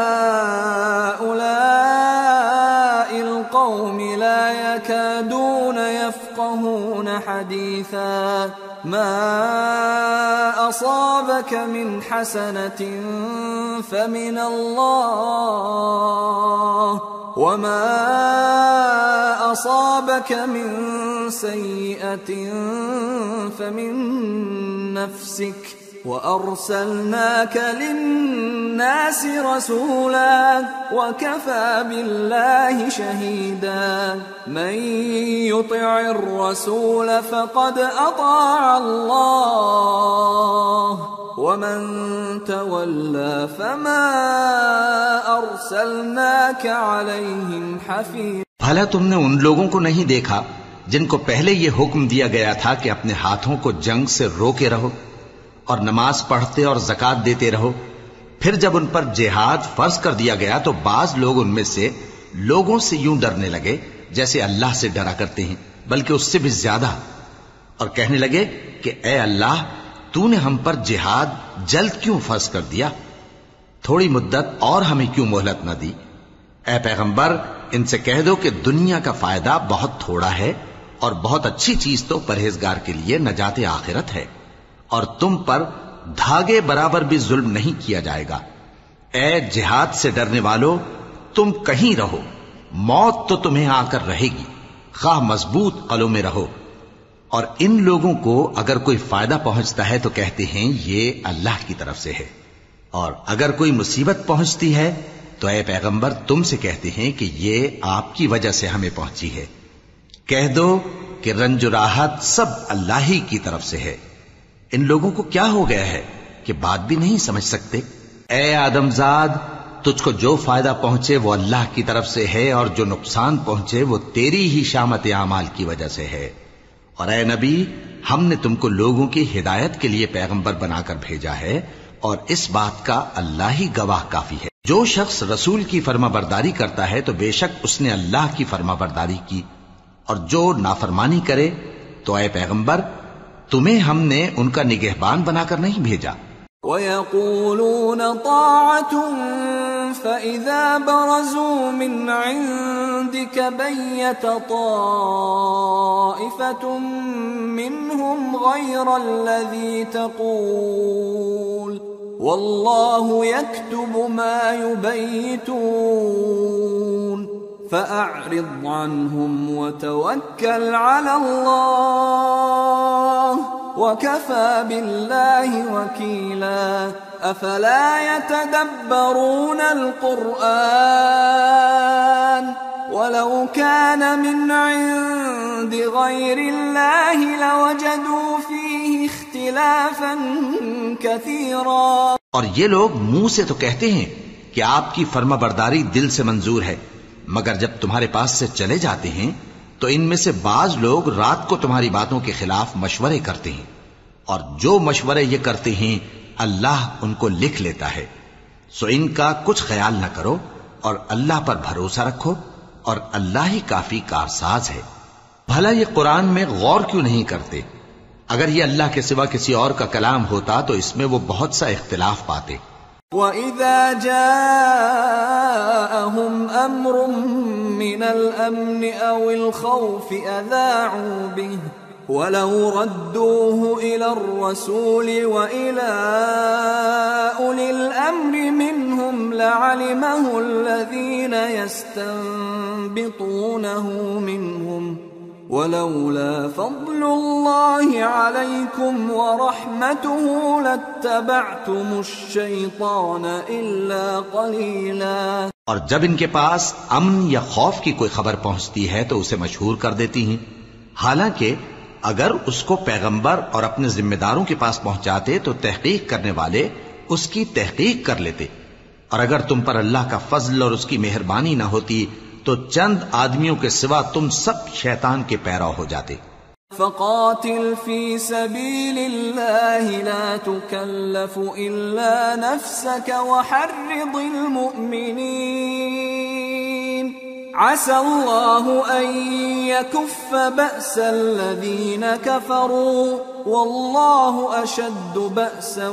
القوم لا يكادون يفقهون حديثا ما أصابك من حسنة فمن الله وما أصابك من سيئة فمن نفسك وأرسلناك للناس رسولا وكفى بالله شهيدا من يطع الرسول فقد أطاع الله ومن تولى فما أرسلناك عليهم حفيظا۔ بھلا تم نے ان لوگوں کو نہیں دیکھا جن کو پہلے یہ حکم دیا گیا تھا کہ اپنے ہاتھوں کو جنگ سے روکے رہو اور نماز پڑھتے اور زکوٰۃ دیتے رہو، پھر جب ان پر جہاد فرض کر دیا گیا تو بعض لوگ ان میں سے لوگوں سے یوں ڈرنے لگے جیسے اللہ سے ڈرا کرتے ہیں، بلکہ اس سے بھی زیادہ، اور کہنے لگے کہ اے اللہ تو نے ہم پر جہاد جلد کیوں فرض کر دیا، تھوڑی مدت اور ہمیں کیوں مہلت نہ دی؟ اے پیغمبر ان سے کہہ دو کہ دنیا کا فائدہ بہت تھوڑا ہے اور بہت اچھی چیز تو پرہیزگار کے لیے نجات آخرت ہے، اور تم پر دھاگے برابر بھی ظلم نہیں کیا جائے گا۔ اے جہاد سے ڈرنے والو، تم کہیں رہو، موت تو تمہیں آ کر رہے گی، خواہ مضبوط قلعوں میں رہو۔ اور ان لوگوں کو اگر کوئی فائدہ پہنچتا ہے تو کہتے ہیں یہ اللہ کی طرف سے ہے، اور اگر کوئی مصیبت پہنچتی ہے تو اے پیغمبر تم سے کہتے ہیں کہ یہ آپ کی وجہ سے ہمیں پہنچی ہے۔ کہہ دو کہ رنج و راحت سب اللہ ہی کی طرف سے ہے۔ ان لوگوں کو کیا ہو گیا ہے کہ بات بھی نہیں سمجھ سکتے؟ اے آدم زاد، تجھ کو جو فائدہ پہنچے وہ اللہ کی طرف سے ہے، اور جو نقصان پہنچے وہ تیری ہی شامت اعمال کی وجہ سے ہے۔ اور اے نبی، ہم نے تم کو لوگوں کی ہدایت کے لیے پیغمبر بنا کر بھیجا ہے، اور اس بات کا اللہ ہی گواہ کافی ہے۔ جو شخص رسول کی فرما برداری کرتا ہے تو بے شک اس نے اللہ کی فرما برداری کی، اور جو نافرمانی کرے تو اے پیغمبر تمہیں ہم نے ان کا نگہبان بنا کر نہیں بھیجا۔ وَيَقُولُونَ طَاعَةٌ فَإِذَا بَرَزُوا مِنْ عِنْدِكَ بَيَّتَ طَائِفَةٌ مِّنْهُمْ غَيْرَ الَّذِي تَقُولُ وَاللَّهُ يَكْتُبُ مَا يُبَيِّتُونَ فَأَعْرِضْ عَنْهُمْ وَتَوَكَّلْ عَلَى اللَّهِ وَكَفَى بِاللَّهِ وَكِيلًا أَفَلَا يَتَدَبَّرُونَ الْقُرْآنَ وَلَوْ كَانَ مِنْ عِنْدِ غَيْرِ اللَّهِ لَوَجَدُوا فِيهِ اخْتِلَافًا كَثِيرًا۔ اور یہ لوگ منہ سے تو کہتے ہیں کہ آپ کی فرما برداری دل سے منظور ہے، مگر جب تمہارے پاس سے چلے جاتے ہیں تو ان میں سے بعض لوگ رات کو تمہاری باتوں کے خلاف مشورے کرتے ہیں، اور جو مشورے یہ کرتے ہیں اللہ ان کو لکھ لیتا ہے۔ سو ان کا کچھ خیال نہ کرو اور اللہ پر بھروسہ رکھو، اور اللہ ہی کافی کارساز ہے۔ بھلا یہ قرآن میں غور کیوں نہیں کرتے؟ اگر یہ اللہ کے سوا کسی اور کا کلام ہوتا تو اس میں وہ بہت سا اختلاف پاتے۔ وَإِذَا جَاءَهُمْ أَمْرٌ مِّنَ الْأَمْنِ أَوِ الْخَوْفِ أَذَاعُوا بِهِ وَلَوْ رَدُّوهُ إِلَى الرَّسُولِ وَإِلَى أُولِي الْأَمْرِ مِنْهُمْ لَعَلِمَهُ الَّذِينَ يَسْتَنبِطُونَهُ مِنْهُمْ وَلَوْلَا فَضْلُ اللَّهِ عَلَيْكُمْ وَرَحْمَتُهُ لَاتَّبَعْتُمُ الشَّيْطَانَ إِلَّا قَلِيلًا۔ اور جب ان کے پاس امن یا خوف کی کوئی خبر پہنچتی ہے تو اسے مشہور کر دیتی ہیں، حالانکہ اگر اس کو پیغمبر اور اپنے ذمہ داروں کے پاس پہنچاتے تو تحقیق کرنے والے اس کی تحقیق کر لیتے، اور اگر تم پر اللہ کا فضل اور اس کی مہربانی نہ ہوتی تو چند آدمیوں کے سوا تم سب شیطان کے پیرو ہو جاتے۔ فَقَاتِلْ فِي سَبِيلِ اللَّهِ لَا تُكَلَّفُ إِلَّا نَفْسَكَ وَحَرِّضِ الْمُؤْمِنِينَ عَسَى اللَّهُ أَن يَكُفَّ بَأْسَ الَّذِينَ كَفَرُوا وَاللَّهُ أَشَدُّ بَأْسًا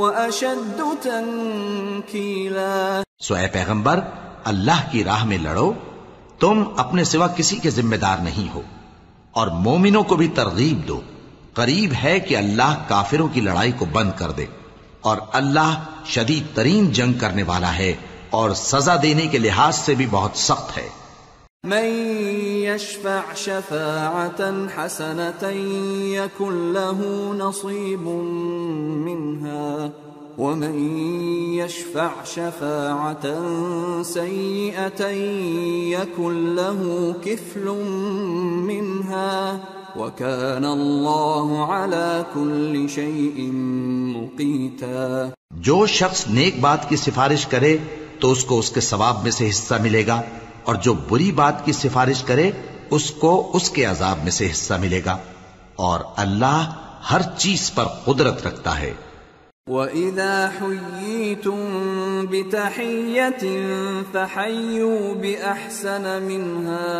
وَأَشَدُّ تَنكِيلًا۔ سو اے پیغمبر، اللہ کی راہ میں لڑو، تم اپنے سوا کسی کے ذمہ دار نہیں ہو، اور مومنوں کو بھی ترغیب دو، قریب ہے کہ اللہ کافروں کی لڑائی کو بند کر دے، اور اللہ شدید ترین جنگ کرنے والا ہے اور سزا دینے کے لحاظ سے بھی بہت سخت ہے۔ من يشفع شفاعة حسنة يكن له نصيب منها ومن يشفع شفاعة سيئة يكن له كفل منها وكان الله على كل شيء مقيتا۔ جو شخص نیک بات کی سفارش کرے تو اس کو اس کے ثواب میں سے حصہ ملے گا، اور جو بری بات کی سفارش کرے اس کو اس کے عذاب میں سے حصہ ملے گا، اور اللہ ہر چیز پر قدرت رکھتا ہے۔ وَإِذَا حُيِّيتُم بِتَحِيَّةٍ فَحَيُّوا بِأَحْسَنَ مِنْهَا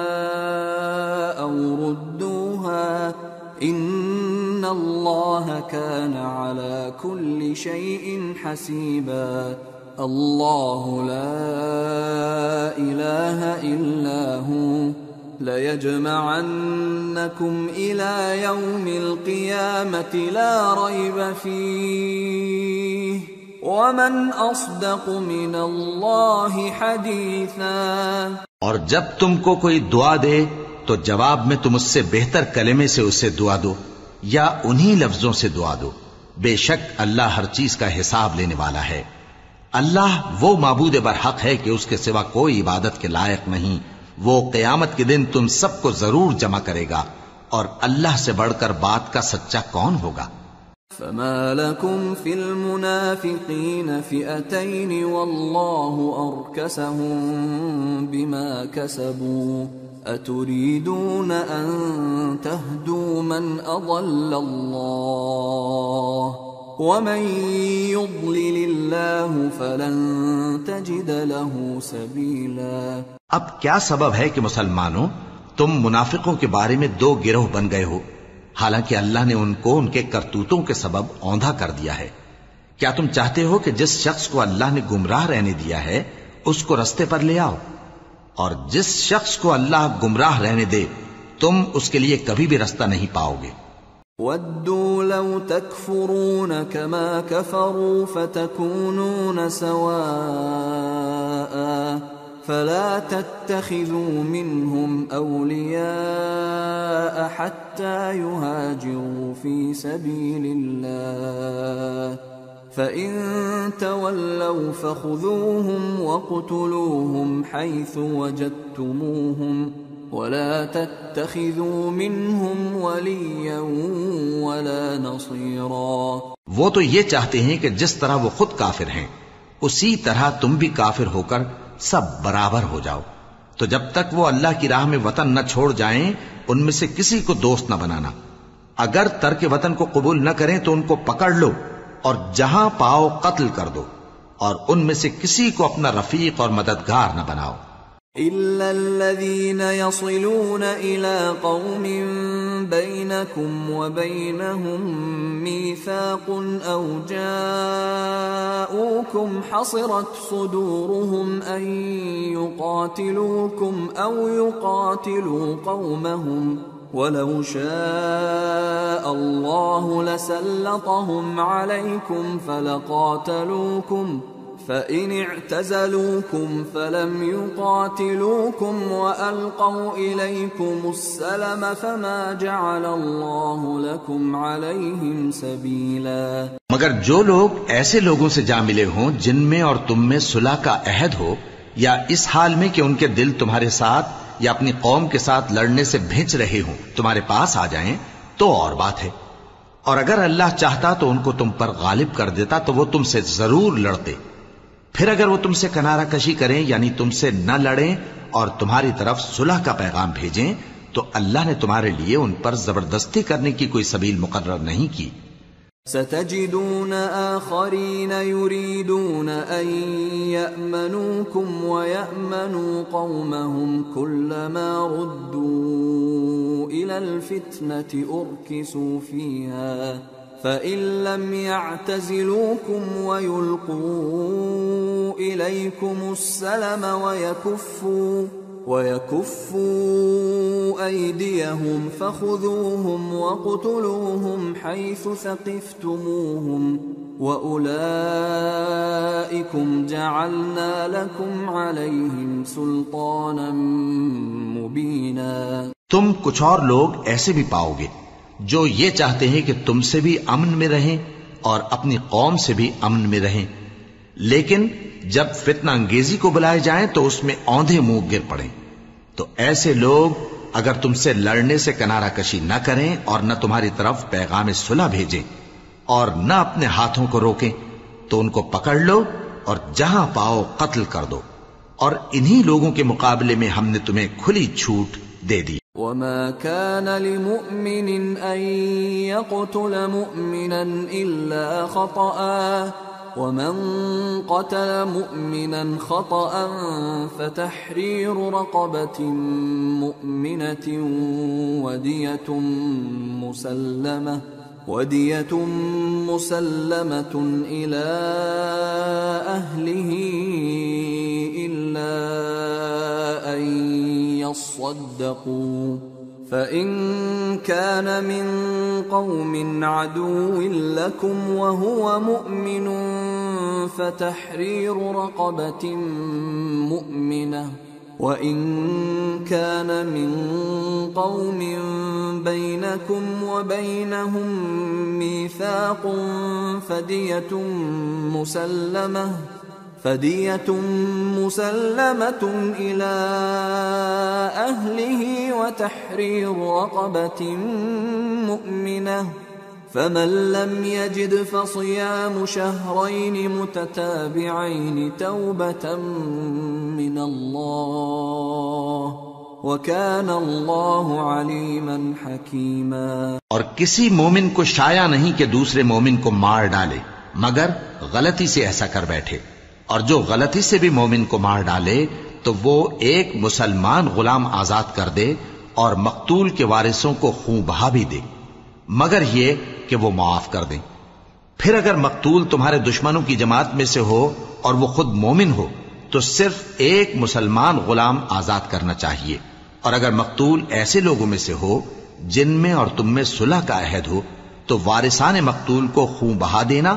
أَوْ رُدُّوهَا إِنَّ اللَّهَ كَانَ عَلَى كُلِّ شَيْءٍ حَسِيبًا۔ اللہ لا الہ الا ہو لَيَجْمَعَنَّكُمْ إِلَى يَوْمِ الْقِيَامَةِ لَا رَيْبَ فِيهِ وَمَنْ أَصْدَقُ مِنَ اللَّهِ حَدِيثًا۔ اور جب تم کو کوئی دعا دے تو جواب میں تم اس سے بہتر کلمے سے اسے دعا دو یا انہی لفظوں سے دعا دو، بے شک اللہ ہر چیز کا حساب لینے والا ہے۔ اللہ وہ معبود برحق ہے کہ اس کے سوا کوئی عبادت کے لائق نہیں، وہ قیامت کے دن تم سب کو ضرور جمع کرے گا، اور اللہ سے بڑھ کر بات کا سچا کون ہوگا؟ فما لكم في المنافقين فئتين والله أركسهم بما كسبوا أتريدون أن تهدوا من أضل الله ومن يضلل الله فلن تجد له سبيلا۔ اب کیا سبب ہے کہ مسلمانوں تم منافقوں کے بارے میں دو گروہ بن گئے ہو، حالانکہ اللہ نے ان کو ان کے کرتوتوں کے سبب اوندھا کر دیا ہے؟ کیا تم چاہتے ہو کہ جس شخص کو اللہ نے گمراہ رہنے دیا ہے اس کو رستے پر لے آؤ، اور جس شخص کو اللہ گمراہ رہنے دے تم اس کے لیے کبھی بھی رستہ نہیں پاؤ گے۔ وَدُّوا لَوْ تَكْفُرُونَ كَمَا كَفَرُوا فَتَكُونُونَ سَوَاءً فَلَا تَتَّخِذُوا مِنْهُمْ أَوْلِيَاءَ حَتَّى يُهَاجِرُوا فِي سَبِيلِ اللَّهِ فَإِن تَوَلَّوْا فَخُذُوهُمْ وَاقْتُلُوهُمْ حَيْثُ وَجَدتُّمُوهُمْ وَلَا تَتَّخِذُوا مِنْهُمْ وَلِيًّا وَلَا نَصِيرًا۔ وہ تو یہ چاہتے ہیں کہ جس طرح وہ خود کافر ہیں اسی طرح تم بھی کافر ہو کر سب برابر ہو جاؤ، تو جب تک وہ اللہ کی راہ میں وطن نہ چھوڑ جائیں ان میں سے کسی کو دوست نہ بنانا۔ اگر ترک وطن کو قبول نہ کریں تو ان کو پکڑ لو اور جہاں پاؤ قتل کر دو، اور ان میں سے کسی کو اپنا رفیق اور مددگار نہ بناؤ۔ إِلَّا الَّذِينَ يَصِلُونَ إِلَىٰ قَوْمٍ بَيْنَكُمْ وَبَيْنَهُم مِّيثَاقٌ أَوْ جَاءُوكُمْ حَصِرَتْ صُدُورُهُمْ أَن يُقَاتِلُوكُمْ أَوْ يُقَاتِلُوا قَوْمَهُمْ وَلَوْ شَاءَ اللَّهُ لَسَلَّطَهُمْ عَلَيْكُمْ فَلَقَاتَلُوكُمْ فَإِنِ اعْتَزَلُوكُمْ فَلَمْ يُقَاتِلُوكُمْ وَأَلْقَوْا إِلَيْكُمُ السَّلَمَ فَمَا جَعَلَ اللَّهُ لَكُمْ عَلَيْهِمْ سَبِيلًا۔ مگر جو لوگ ایسے لوگوں سے جا ملے ہوں جن میں اور تم میں صلح کا عہد ہو، یا اس حال میں کہ ان کے دل تمہارے ساتھ یا اپنی قوم کے ساتھ لڑنے سے بھنچ رہے ہوں، تمہارے پاس آ جائیں تو اور بات ہے، اور اگر اللہ چاہتا تو ان کو تم پر غالب کر دیتا تو وہ تم سے ضرور لڑتے۔ پھر اگر وہ تم سے کنارہ کشی کریں یعنی تم سے نہ لڑیں اور تمہاری طرف صلح کا پیغام بھیجیں تو اللہ نے تمہارے لیے ان پر زبردستی کرنے کی کوئی سبیل مقرر نہیں کی۔ ستجدون آخرین یریدون ان یأمنوکم ویأمنوا قومهم كلما ردوا الى الفتنة ارکسوا فیہا فَإِن لَّمْ يَعْتَزِلُوكُمْ وَيُلْقُوا إِلَيْكُمُ السَّلَمَ وَيَكُفُّوا أَيْدِيَهُمْ فَخُذُوهُمْ وَاقْتُلُوهُمْ حَيْثُ ثَقِفْتُمُوهُمْ وَأُولَٰئِكُمْ جَعَلْنَا لَكُمْ عَلَيْهِمْ سُلْطَانًا مُّبِينًا۔ تم کچھ اور لوگ ایسے بھی پاؤ گے جو یہ چاہتے ہیں کہ تم سے بھی امن میں رہیں اور اپنی قوم سے بھی امن میں رہیں، لیکن جب فتنہ انگیزی کو بلائے جائیں تو اس میں اوندھے منہ گر پڑیں۔ تو ایسے لوگ اگر تم سے لڑنے سے کنارہ کشی نہ کریں اور نہ تمہاری طرف پیغام صلح بھیجیں اور نہ اپنے ہاتھوں کو روکیں تو ان کو پکڑ لو اور جہاں پاؤ قتل کر دو، اور انہی لوگوں کے مقابلے میں ہم نے تمہیں کھلی چھوٹ دے دی۔ وَمَا كَانَ لِمُؤْمِنٍ أَن يَقْتُلَ مُؤْمِنًا إِلَّا خَطَأً وَمَن قَتَلَ مُؤْمِنًا خَطَأً فَتَحْرِيرُ رَقَبَةٍ مُؤْمِنَةٍ وَدِيَةٌ وَدِيَةٌ مُّسَلَّمَةٌ إِلَىٰ أَهْلِهِ إِلَّا أَن يَصَّدَّقُوا فَإِن كَانَ مِن قَوْمٍ عَدُوٍّ لَّكُمْ وَهُوَ مُؤْمِنٌ فَتَحْرِيرُ رَقَبَةٍ مُّؤْمِنَةٍ وَإِن كَانَ مِن قَوْمٍ بَيْنَكُمْ وَبَيْنَهُم مِّيثَاقٌ فَدِيَةٌ مُّسَلَّمَةٌ إِلَىٰ أَهْلِهِ وَتَحْرِيرُ رَقَبَةٍ مُّؤْمِنَةٍ فَمَن لَّمْ يَجِدْ فَصِيَامُ شَهْرَيْنِ مُتَتَابِعَيْنِ تَوْبَةً مِّنَ اللَّهِ وَكَانَ اللَّهُ عَلِيمًا حَكِيمًا۔ اور کسی مومن کو شایع نہیں کہ دوسرے مومن کو مار ڈالے مگر غلطی سے ایسا کر بیٹھے، اور جو غلطی سے بھی مومن کو مار ڈالے تو وہ ایک مسلمان غلام آزاد کر دے اور مقتول کے وارثوں کو خون بہا بھی دے، مگر یہ کہ وہ معاف کر دیں۔ پھر اگر مقتول تمہارے دشمنوں کی جماعت میں سے ہو اور وہ خود مومن ہو تو صرف ایک مسلمان غلام آزاد کرنا چاہیے، اور اگر مقتول ایسے لوگوں میں سے ہو جن میں اور تم میں صلح کا عہد ہو تو وارثان مقتول کو خون بہا دینا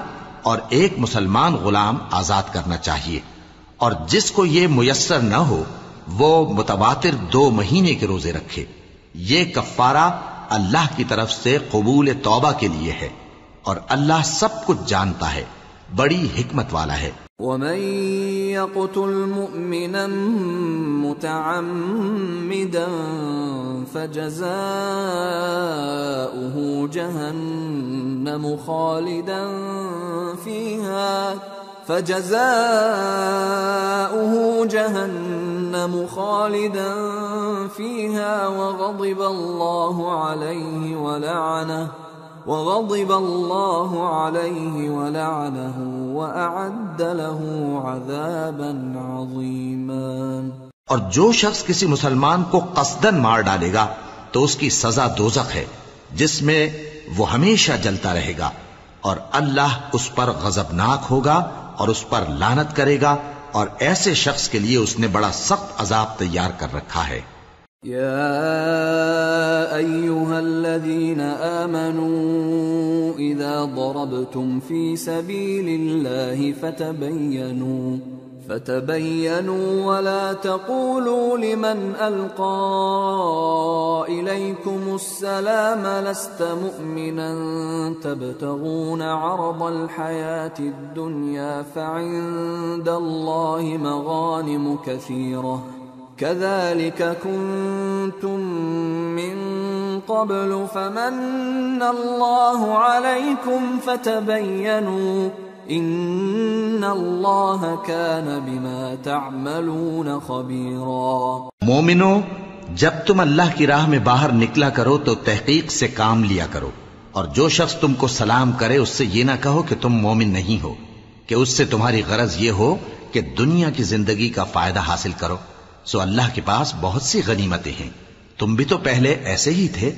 اور ایک مسلمان غلام آزاد کرنا چاہیے، اور جس کو یہ میسر نہ ہو وہ متواتر 2 مہینے کے روزے رکھے۔ یہ کفارہ اللہ کی طرف سے قبول توبہ کے لیے ہے، اور اللہ سب کچھ جانتا ہے، بڑی حکمت والا ہے۔ وَمَن يَقْتُلْ مُؤْمِنًا مُّتَعَمِّدًا فَجَزَاؤُهُ جَهَنَّمُ خَالِدًا فِيهَا وَغَضِبَ اللَّهُ عَلَيْهِ وَلَعَنَهُ وَأَعَدَّ لَهُ عَذَابًا عَظِيمًا۔ اور جو شخص کسی مسلمان کو قصدن مار ڈالے گا تو اس کی سزا دوزخ ہے، جس میں وہ ہمیشہ جلتا رہے گا، اور اللہ اس پر غضبناک ہوگا اور اس پر لعنت کرے گا، اور ایسے شخص کے لیے اس نے بڑا سخت عذاب تیار کر رکھا ہے۔ يا أيها الذين آمنوا إذا ضربتم في سبيل الله فتبينوا ولا تقولوا لمن ألقى إليكم السلام لست مؤمنا تبتغون عرض الحياة الدنيا فعند الله مغانم كثيرة كذلك كنتم من قبل فمن الله عليكم فتبينوا ان اللہ کان بما تعملون خبیرا۔ مومنو، جب تم اللہ کی راہ میں باہر نکلا کرو تو تحقیق سے کام لیا کرو، اور جو شخص تم کو سلام کرے اس سے یہ نہ کہو کہ تم مومن نہیں ہو، کہ اس سے تمہاری غرض یہ ہو کہ دنیا کی زندگی کا فائدہ حاصل کرو۔ سو اللہ کے پاس بہت سی غنیمتیں ہیں، تم بھی تو پہلے ایسے ہی تھے،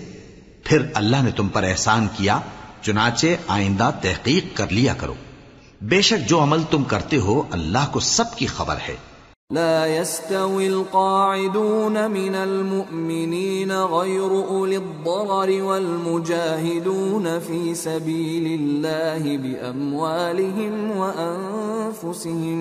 پھر اللہ نے تم پر احسان کیا، چنانچہ آئندہ تحقیق کر لیا کرو۔ بے شک جو عمل تم کرتے ہو اللہ کو سب کی خبر ہے۔ لا يستوي القاعدون من المؤمنين غير أولي الضرر والمجاهدون في سبيل الله بأموالهم وأنفسهم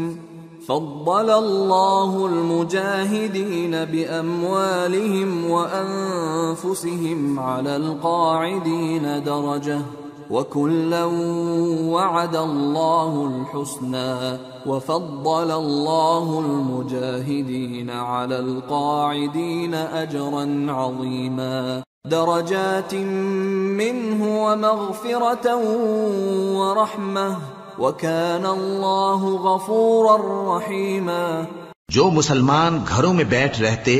فضل الله المجاهدين بأموالهم وأنفسهم على القاعدين درجة وَكُلًّا وَعَدَ اللَّهُ الْحُسْنَى وَفَضَّلَ اللَّهُ الْمُجَاهِدِينَ عَلَى الْقَاعِدِينَ أَجْرًا عَظِيمًا دَرَجَاتٍ مِّنْهُ وَمَغْفِرَةً وَرَحْمَةً وَكَانَ اللَّهُ غَفُورًا رَّحِيمًا۔ جو مسلمان گھروں میں بیٹھ رہتے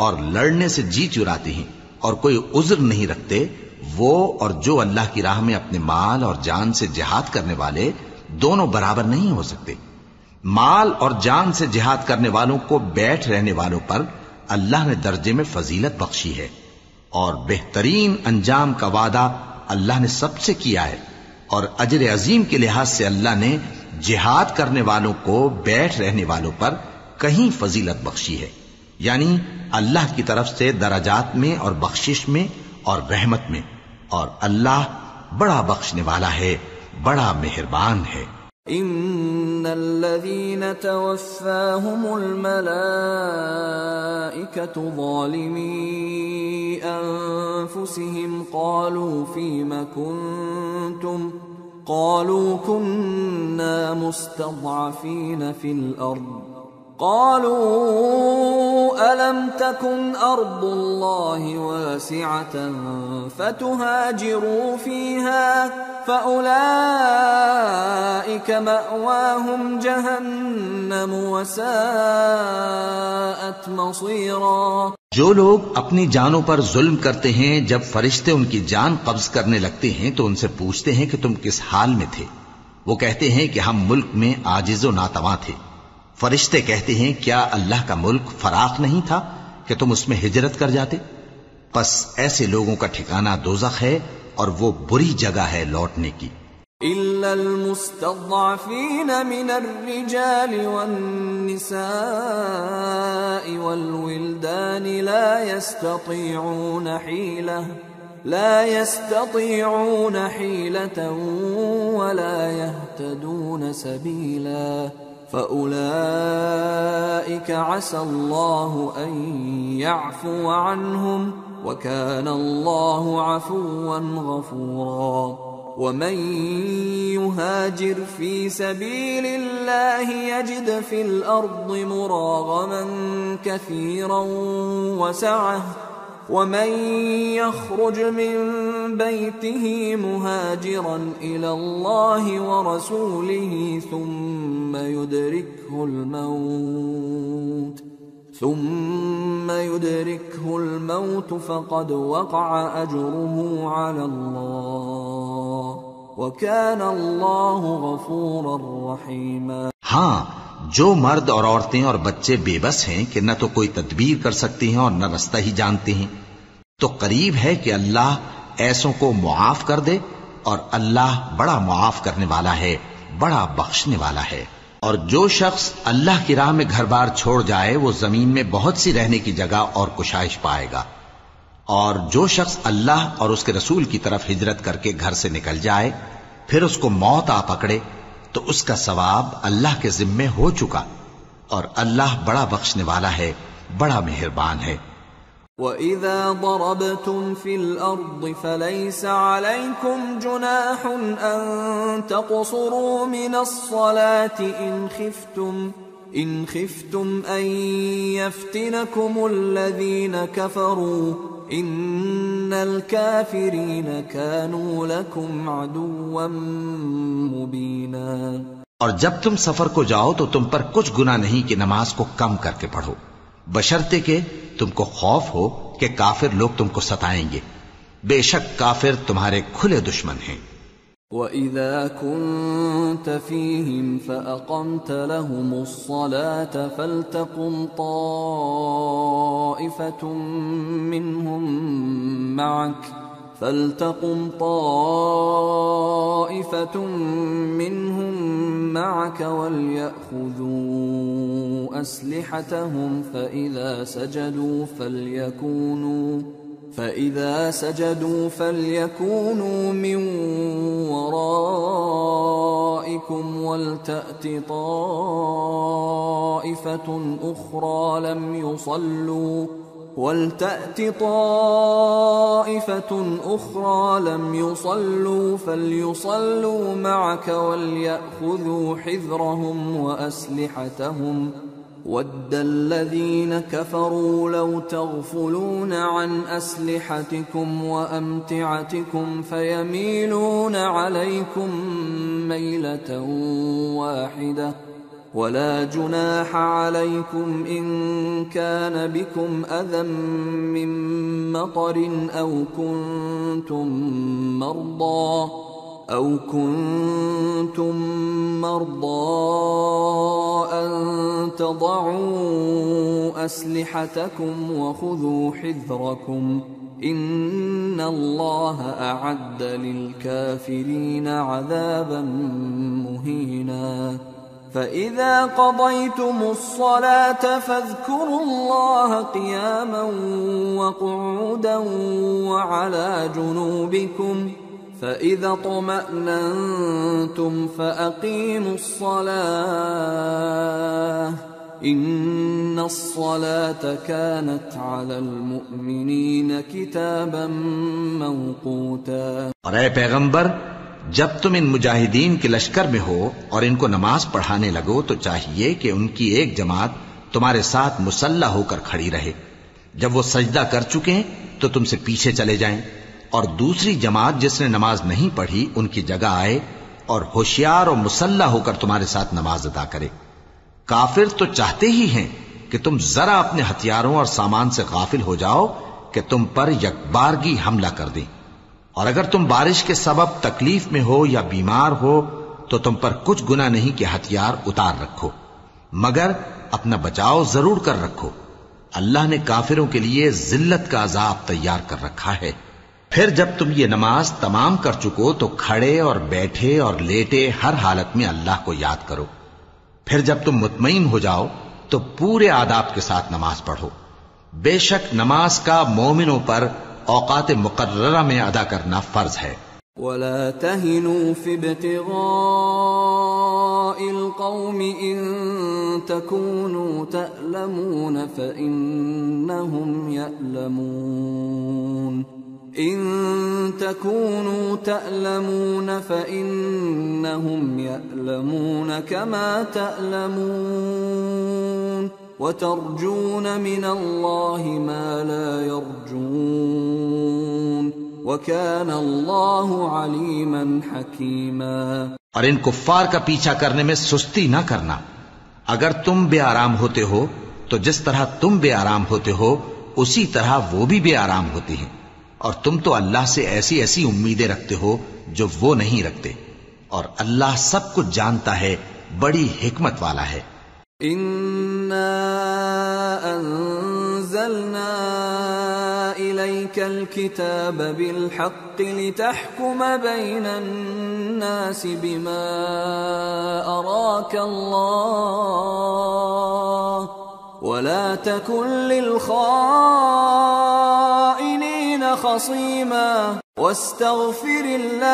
اور لڑنے سے جی چراتے ہیں اور کوئی عذر نہیں رکھتے، وہ اور جو اللہ کی راہ میں اپنے مال اور جان سے جہاد کرنے والے دونوں برابر نہیں ہو سکتے۔ مال اور جان سے جہاد کرنے والوں کو بیٹھ رہنے والوں پر اللہ نے درجے میں فضیلت بخشی ہے، اور بہترین انجام کا وعدہ اللہ نے سب سے کیا ہے، اور اجر عظیم کے لحاظ سے اللہ نے جہاد کرنے والوں کو بیٹھ رہنے والوں پر کہیں فضیلت بخشی ہے، یعنی اللہ کی طرف سے درجات میں اور بخشش میں اور رحمت میں، اور اللہ بڑا بخشنے والا ہے، بڑا مہربان ہے۔ ان الذين توفاهم الملائكة ظالمي انفسهم قالوا فيم كنتم قالوا كنا مستضعفين في الارض قالوا ألم تكن أرض الله واسعة فتهاجروا فيها فأولئك مأواهم جهنم وساءت مصيرا۔ جو لوگ اپنی جانوں پر ظلم کرتے ہیں، جب فرشتے ان کی جان قبض کرنے لگتے ہیں تو ان سے پوچھتے ہیں کہ تم کس حال میں تھے؟ وہ کہتے ہیں کہ ہم ملک میں عاجز و ناتواں تھے۔ فرشتے کہتے ہیں کیا اللہ کا ملک فراخ نہیں تھا کہ تم اس میں ہجرت کر جاتے؟ پس ایسے لوگوں کا ٹھکانہ دوزخ ہے، اور وہ بری جگہ ہے لوٹنے کی۔ إلا المستضعفين من الرجال والنساء والولدان لا يستطيعون حيلة ولا يهتدون سبيلا فأولئك عسى الله أن يعفو عنهم وكان الله عفوا غفورا۔ ومن يهاجر في سبيل الله يجد في الأرض مراغما كثيرا وسعة ومن يخرج من بيته مهاجرا إلى الله ورسوله ثم يدركه الموت فقد وقع أجره على الله وكان الله غفورا رحيما۔ ہاں، جو مرد اور عورتیں اور بچے بے بس ہیں کہ نہ تو کوئی تدبیر کر سکتے ہیں اور نہ رستہ ہی جانتے ہیں، تو قریب ہے کہ اللہ ایسوں کو معاف کر دے، اور اللہ بڑا معاف کرنے والا ہے، بڑا بخشنے والا ہے۔ اور جو شخص اللہ کی راہ میں گھر بار چھوڑ جائے وہ زمین میں بہت سی رہنے کی جگہ اور کشائش پائے گا، اور جو شخص اللہ اور اس کے رسول کی طرف ہجرت کر کے گھر سے نکل جائے پھر اس کو موت آ پکڑے تو اس کا ثواب اللہ کے ذمے ہو چکا، اور اللہ بڑا بخشنے والا ہے، بڑا مہربان ہے۔ وَإِذَا ضَرَبْتُمْ فِي الْأَرْضِ فَلَيْسَ عَلَيْكُمْ جُنَاحٌ أَن تَقْصُرُوا مِنَ الصَّلَاةِ إِنْ خِفْتُمْ أَن يَفْتِنَكُمُ الَّذِينَ كَفَرُوا إِنَّ الْكَافِرِينَ كَانُوا لَكُمْ عَدُوًّا مُبِينًا۔ اور جب تم سفر کو جاؤ تو تم پر کچھ گناہ نہیں کہ نماز کو کم کر کے پڑھو، بشرطے کہ تم کو خوف ہو کہ کافر لوگ تم کو ستائیں گے، بے شک کافر تمہارے کھلے دشمن ہیں۔ وَإِذَا كُنْتَ فِيهِمْ فَأَقَمْتَ لَهُمُ الصَّلَاةَ فَلْتَقُمْ طَائِفَةٌ منهم معك وليأخذوا أسلحتهم فإذا سجدوا فليكونوا من ورائكم ولتأت طائفة أخرى لم يصلوا فليصلوا معك وليأخذوا حذرهم وأسلحتهم وَدَّ الَّذِينَ كَفَرُوا لَوْ تَغْفُلُونَ عَنْ أَسْلِحَتِكُمْ وَأَمْتِعَتِكُمْ فَيَمِيلُونَ عَلَيْكُمْ مَيْلَةً وَاحِدَةً وَلَا جُنَاحَ عَلَيْكُمْ إِن كَانَ بِكُمْ أَذًى مِّن مَّطَرٍ أَوْ كُنتُم مَّرْضَىٰ أَن تَضَعُوا أَسْلِحَتَكُمْ وَخُذُوا حِذْرَكُمْ إن الله أعد للكافرين عذابا مهينا فإذا قضيتم الصلاة فاذكروا الله قياما وقعودا وعلى جنوبكم فإذا اطمأننتم فأقيموا الصلاة إن الصلاة كانت على المؤمنين كتابا موقوتا۔ اور اے پیغمبر، جب تم ان مجاہدین کے لشکر میں ہو اور ان کو نماز پڑھانے لگو تو چاہیے کہ ان کی ایک جماعت تمہارے ساتھ مسلح ہو کر کھڑی رہے، جب وہ سجدہ کر چکے تو تم سے پیچھے چلے جائیں، اور دوسری جماعت جس نے نماز نہیں پڑھی ان کی جگہ آئے اور ہوشیار اور مسلح ہو کر تمہارے ساتھ نماز ادا کرے۔ کافر تو چاہتے ہی ہیں کہ تم ذرا اپنے ہتھیاروں اور سامان سے غافل ہو جاؤ کہ تم پر یکبارگی حملہ کر دیں، اور اگر تم بارش کے سبب تکلیف میں ہو یا بیمار ہو تو تم پر کچھ گناہ نہیں کہ ہتھیار اتار رکھو، مگر اپنا بچاؤ ضرور کر رکھو۔ اللہ نے کافروں کے لیے ذلت کا عذاب تیار کر رکھا ہے۔ پھر جب تم یہ نماز تمام کر چکو تو کھڑے اور بیٹھے اور لیٹے ہر حالت میں اللہ کو یاد کرو۔ پھر جب تم مطمئن ہو جاؤ تو پورے آداب کے ساتھ نماز پڑھو۔ بے شک نماز کا مومنوں پر اوقات مقررہ میں ادا کرنا فرض ہے۔ وَلَا تَهِنُوا فِي ابْتِغَاءِ الْقَوْمِ إِن تَكُونُوا تَأْلَمُونَ فَإِنَّهُمْ يَأْلَمُونَ إِن تَكُونُوا تَأْلَمُونَ فَإِنَّهُمْ يَأْلَمُونَ كَمَا تَأْلَمُونَ وَتَرْجُونَ مِنَ اللَّهِ مَا لَا يَرْجُونَ وَكَانَ اللَّهُ عَلِيمًا حَكِيمًا۔ اور ان کفار کا پیچھا کرنے میں سستی نہ کرنا۔ اگر تم بے آرام ہوتے ہو تو جس طرح تم بے آرام ہوتے ہو اسی طرح وہ بھی بے آرام ہوتے ہیں، اور تم تو اللہ سے ایسی ایسی امیدیں رکھتے ہو جو وہ نہیں رکھتے، اور اللہ سب کچھ جانتا ہے، بڑی حکمت والا ہے۔ إِنَّا أَنزَلْنَا إِلَيْكَ الْكِتَابَ بِالْحَقِّ لِتَحْكُمَ بَيْنَ النَّاسِ بِمَا أَرَاكَ اللَّهُ وَلَا تَكُنْ لِلْخَائِنِينَ خَصِيمًا وَاسْتَغْفِرِ اللَّهَ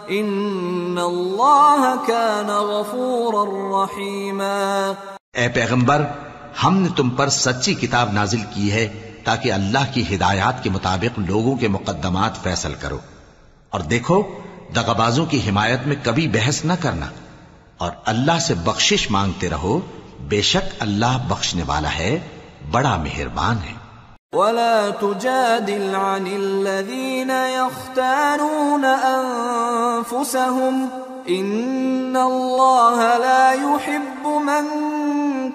إِنَّ اللَّهَ كَانَ غَفُورًا رَحِيمًا۔ اے پیغمبر، ہم نے تم پر سچی کتاب نازل کی ہے تاکہ اللہ کی ہدایات کے مطابق لوگوں کے مقدمات فیصل کرو، اور دیکھو دغابازوں کی حمایت میں کبھی بحث نہ کرنا، اور اللہ سے بخشش مانگتے رہو، بے شک اللہ بخشنے والا ہے، بڑا مہربان ہے۔ وَلَا تُجَادِلْ عَنِ الَّذِينَ يَخْتَانُونَ أَنفُسَهُمْ إِنَّ اللَّهَ لَا يُحِبُّ مَنْ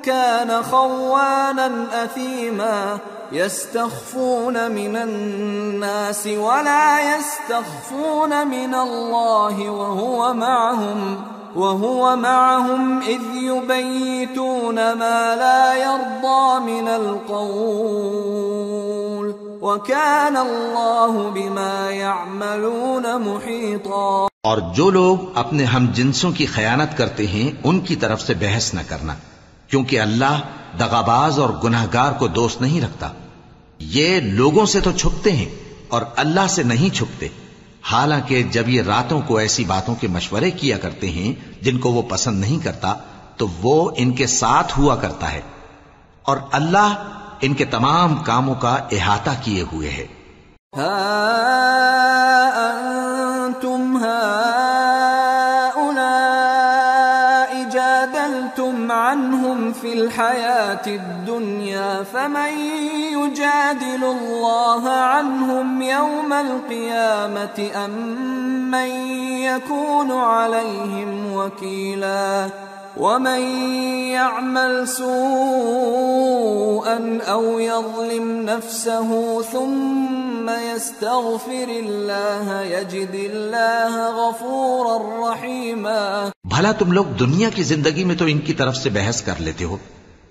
كَانَ خَوَّانًا أَثِيمًا يَسْتَخْفُونَ مِنَ النَّاسِ وَلَا يَسْتَخْفُونَ مِنَ اللَّهِ وَهُوَ مَعَهُمْ إِذْ يُبَيِّتُونَ مَا لَا يَرْضَى مِنَ الْقَوْلِ وَكَانَ اللَّهُ بِمَا يَعْمَلُونَ مُحِيطًا۔ اور جو لوگ اپنے ہم جنسوں کی خیانت کرتے ہیں ان کی طرف سے بحث نہ کرنا، کیونکہ اللہ دغاباز اور گناہگار کو دوست نہیں رکھتا۔ یہ لوگوں سے تو چھپتے ہیں اور اللہ سے نہیں چھپتے، حالانکہ جب یہ راتوں کو ایسی باتوں کے مشورے کیا کرتے ہیں جن کو وہ پسند نہیں کرتا تو وہ ان کے ساتھ ہوا کرتا ہے، اور اللہ ان کے تمام کاموں کا احاطہ کیے ہوئے ہے۔ ہا انتم هؤلاء جادلتم عنهم في الحياة الدنيا فمن يجادل الله عنهم يوم القيامة أم من يكون عليهم وكيلا ومن يعمل سوءا أو يظلم نفسه ثم يستغفر الله يجد الله غفورا رحيما۔ بھلا تم لوگ دنیا کی زندگی میں تو ان کی طرف سے بحث کر لیتے ہو،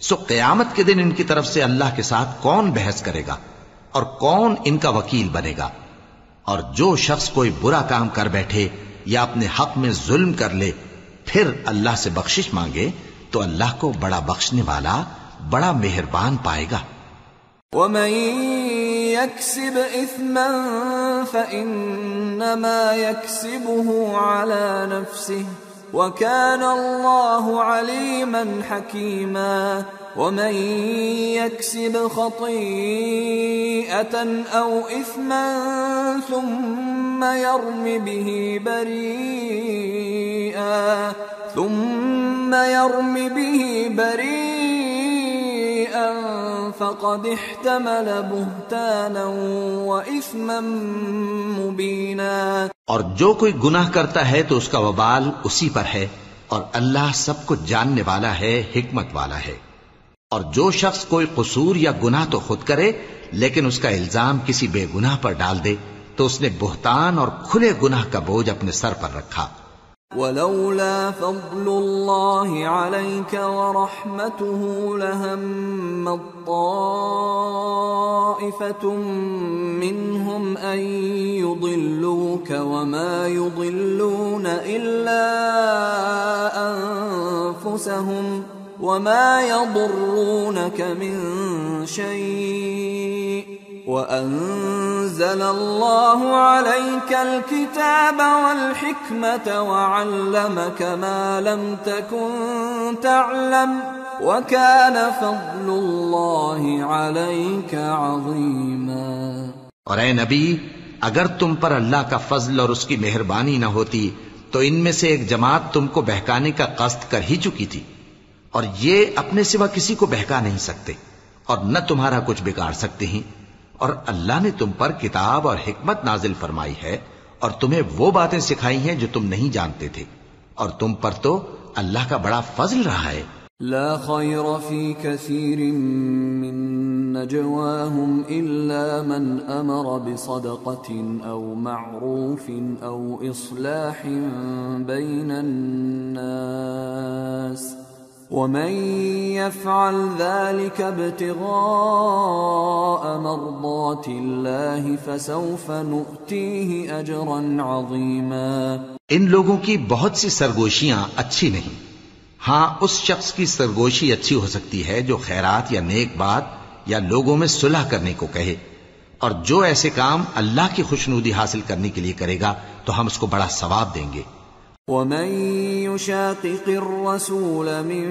سو قیامت کے دن ان کی طرف سے اللہ کے ساتھ کون بحث کرے گا اور کون ان کا وکیل بنے گا؟ اور جو شخص کوئی برا کام کر بیٹھے یا اپنے حق میں ظلم کر لے پھر اللہ سے بخشش مانگے تو اللہ کو بڑا بخشنے والا بڑا مہربان پائے گا۔ ومن يكسب إثما فإنما يكسبه على نفسه وكان الله عليما حكيما ومن يكسب خطيئة أو إثما ثم يرم به بريئا فقد احتمل بهتانا وإثما مبينا۔ اور جو کوئی گناہ کرتا ہے تو اس کا وبال اسی پر ہے، اور اللہ سب کچھ جاننے والا ہے، حکمت والا ہے۔ اور جو شخص کوئی قصور یا گناہ تو خود کرے لیکن اس کا الزام کسی بے گناہ پر ڈال دے تو اس نے بہتان اور کھلے گناہ کا بوجھ اپنے سر پر رکھا۔ ولولا فضل الله عليك ورحمته لهم طائفة منهم أن يضلوك وما يضلون إلا أنفسهم وما يضرونك من شيء وأنزل الله عليك الكتاب والحكمة وعلمك ما لم تكن تعلم وكان فضل الله عليك عظيما۔ اور اے نبی، اگر تم پر اللہ کا فضل اور اس کی مہربانی نہ ہوتی تو ان میں سے ایک جماعت تم کو بہکانے کا قصد کر ہی چکی تھی، اور یہ اپنے سوا کسی کو بہکا نہیں سکتے اور نہ تمہارا کچھ بگاڑ سکتے ہیں۔ اور اللہ نے تم پر کتاب اور حکمت نازل فرمائی ہے اور تمہیں وہ باتیں سکھائی ہیں جو تم نہیں جانتے تھے، اور تم پر تو اللہ کا بڑا فضل رہا ہے۔ لا خير في كثير من نجواهم إلا من أمر بصدقة أو معروف أو إصلاح بين الناس ومن يفعل ذلك ابتغاء مرضات الله فسوف نؤتيه أجرا عظيما۔ ان لوگوں کی بہت سی سرگوشیاں اچھی نہیں، ہاں اس شخص کی سرگوشی اچھی ہو سکتی ہے جو خیرات یا نیک بات یا لوگوں میں صلح کرنے کو کہے، اور جو ایسے کام اللہ کی خوشنودی حاصل کرنے کے لیے کرے گا تو ہم اس کو بڑا ثواب دیں گے۔ ومن يشاقق الرسول من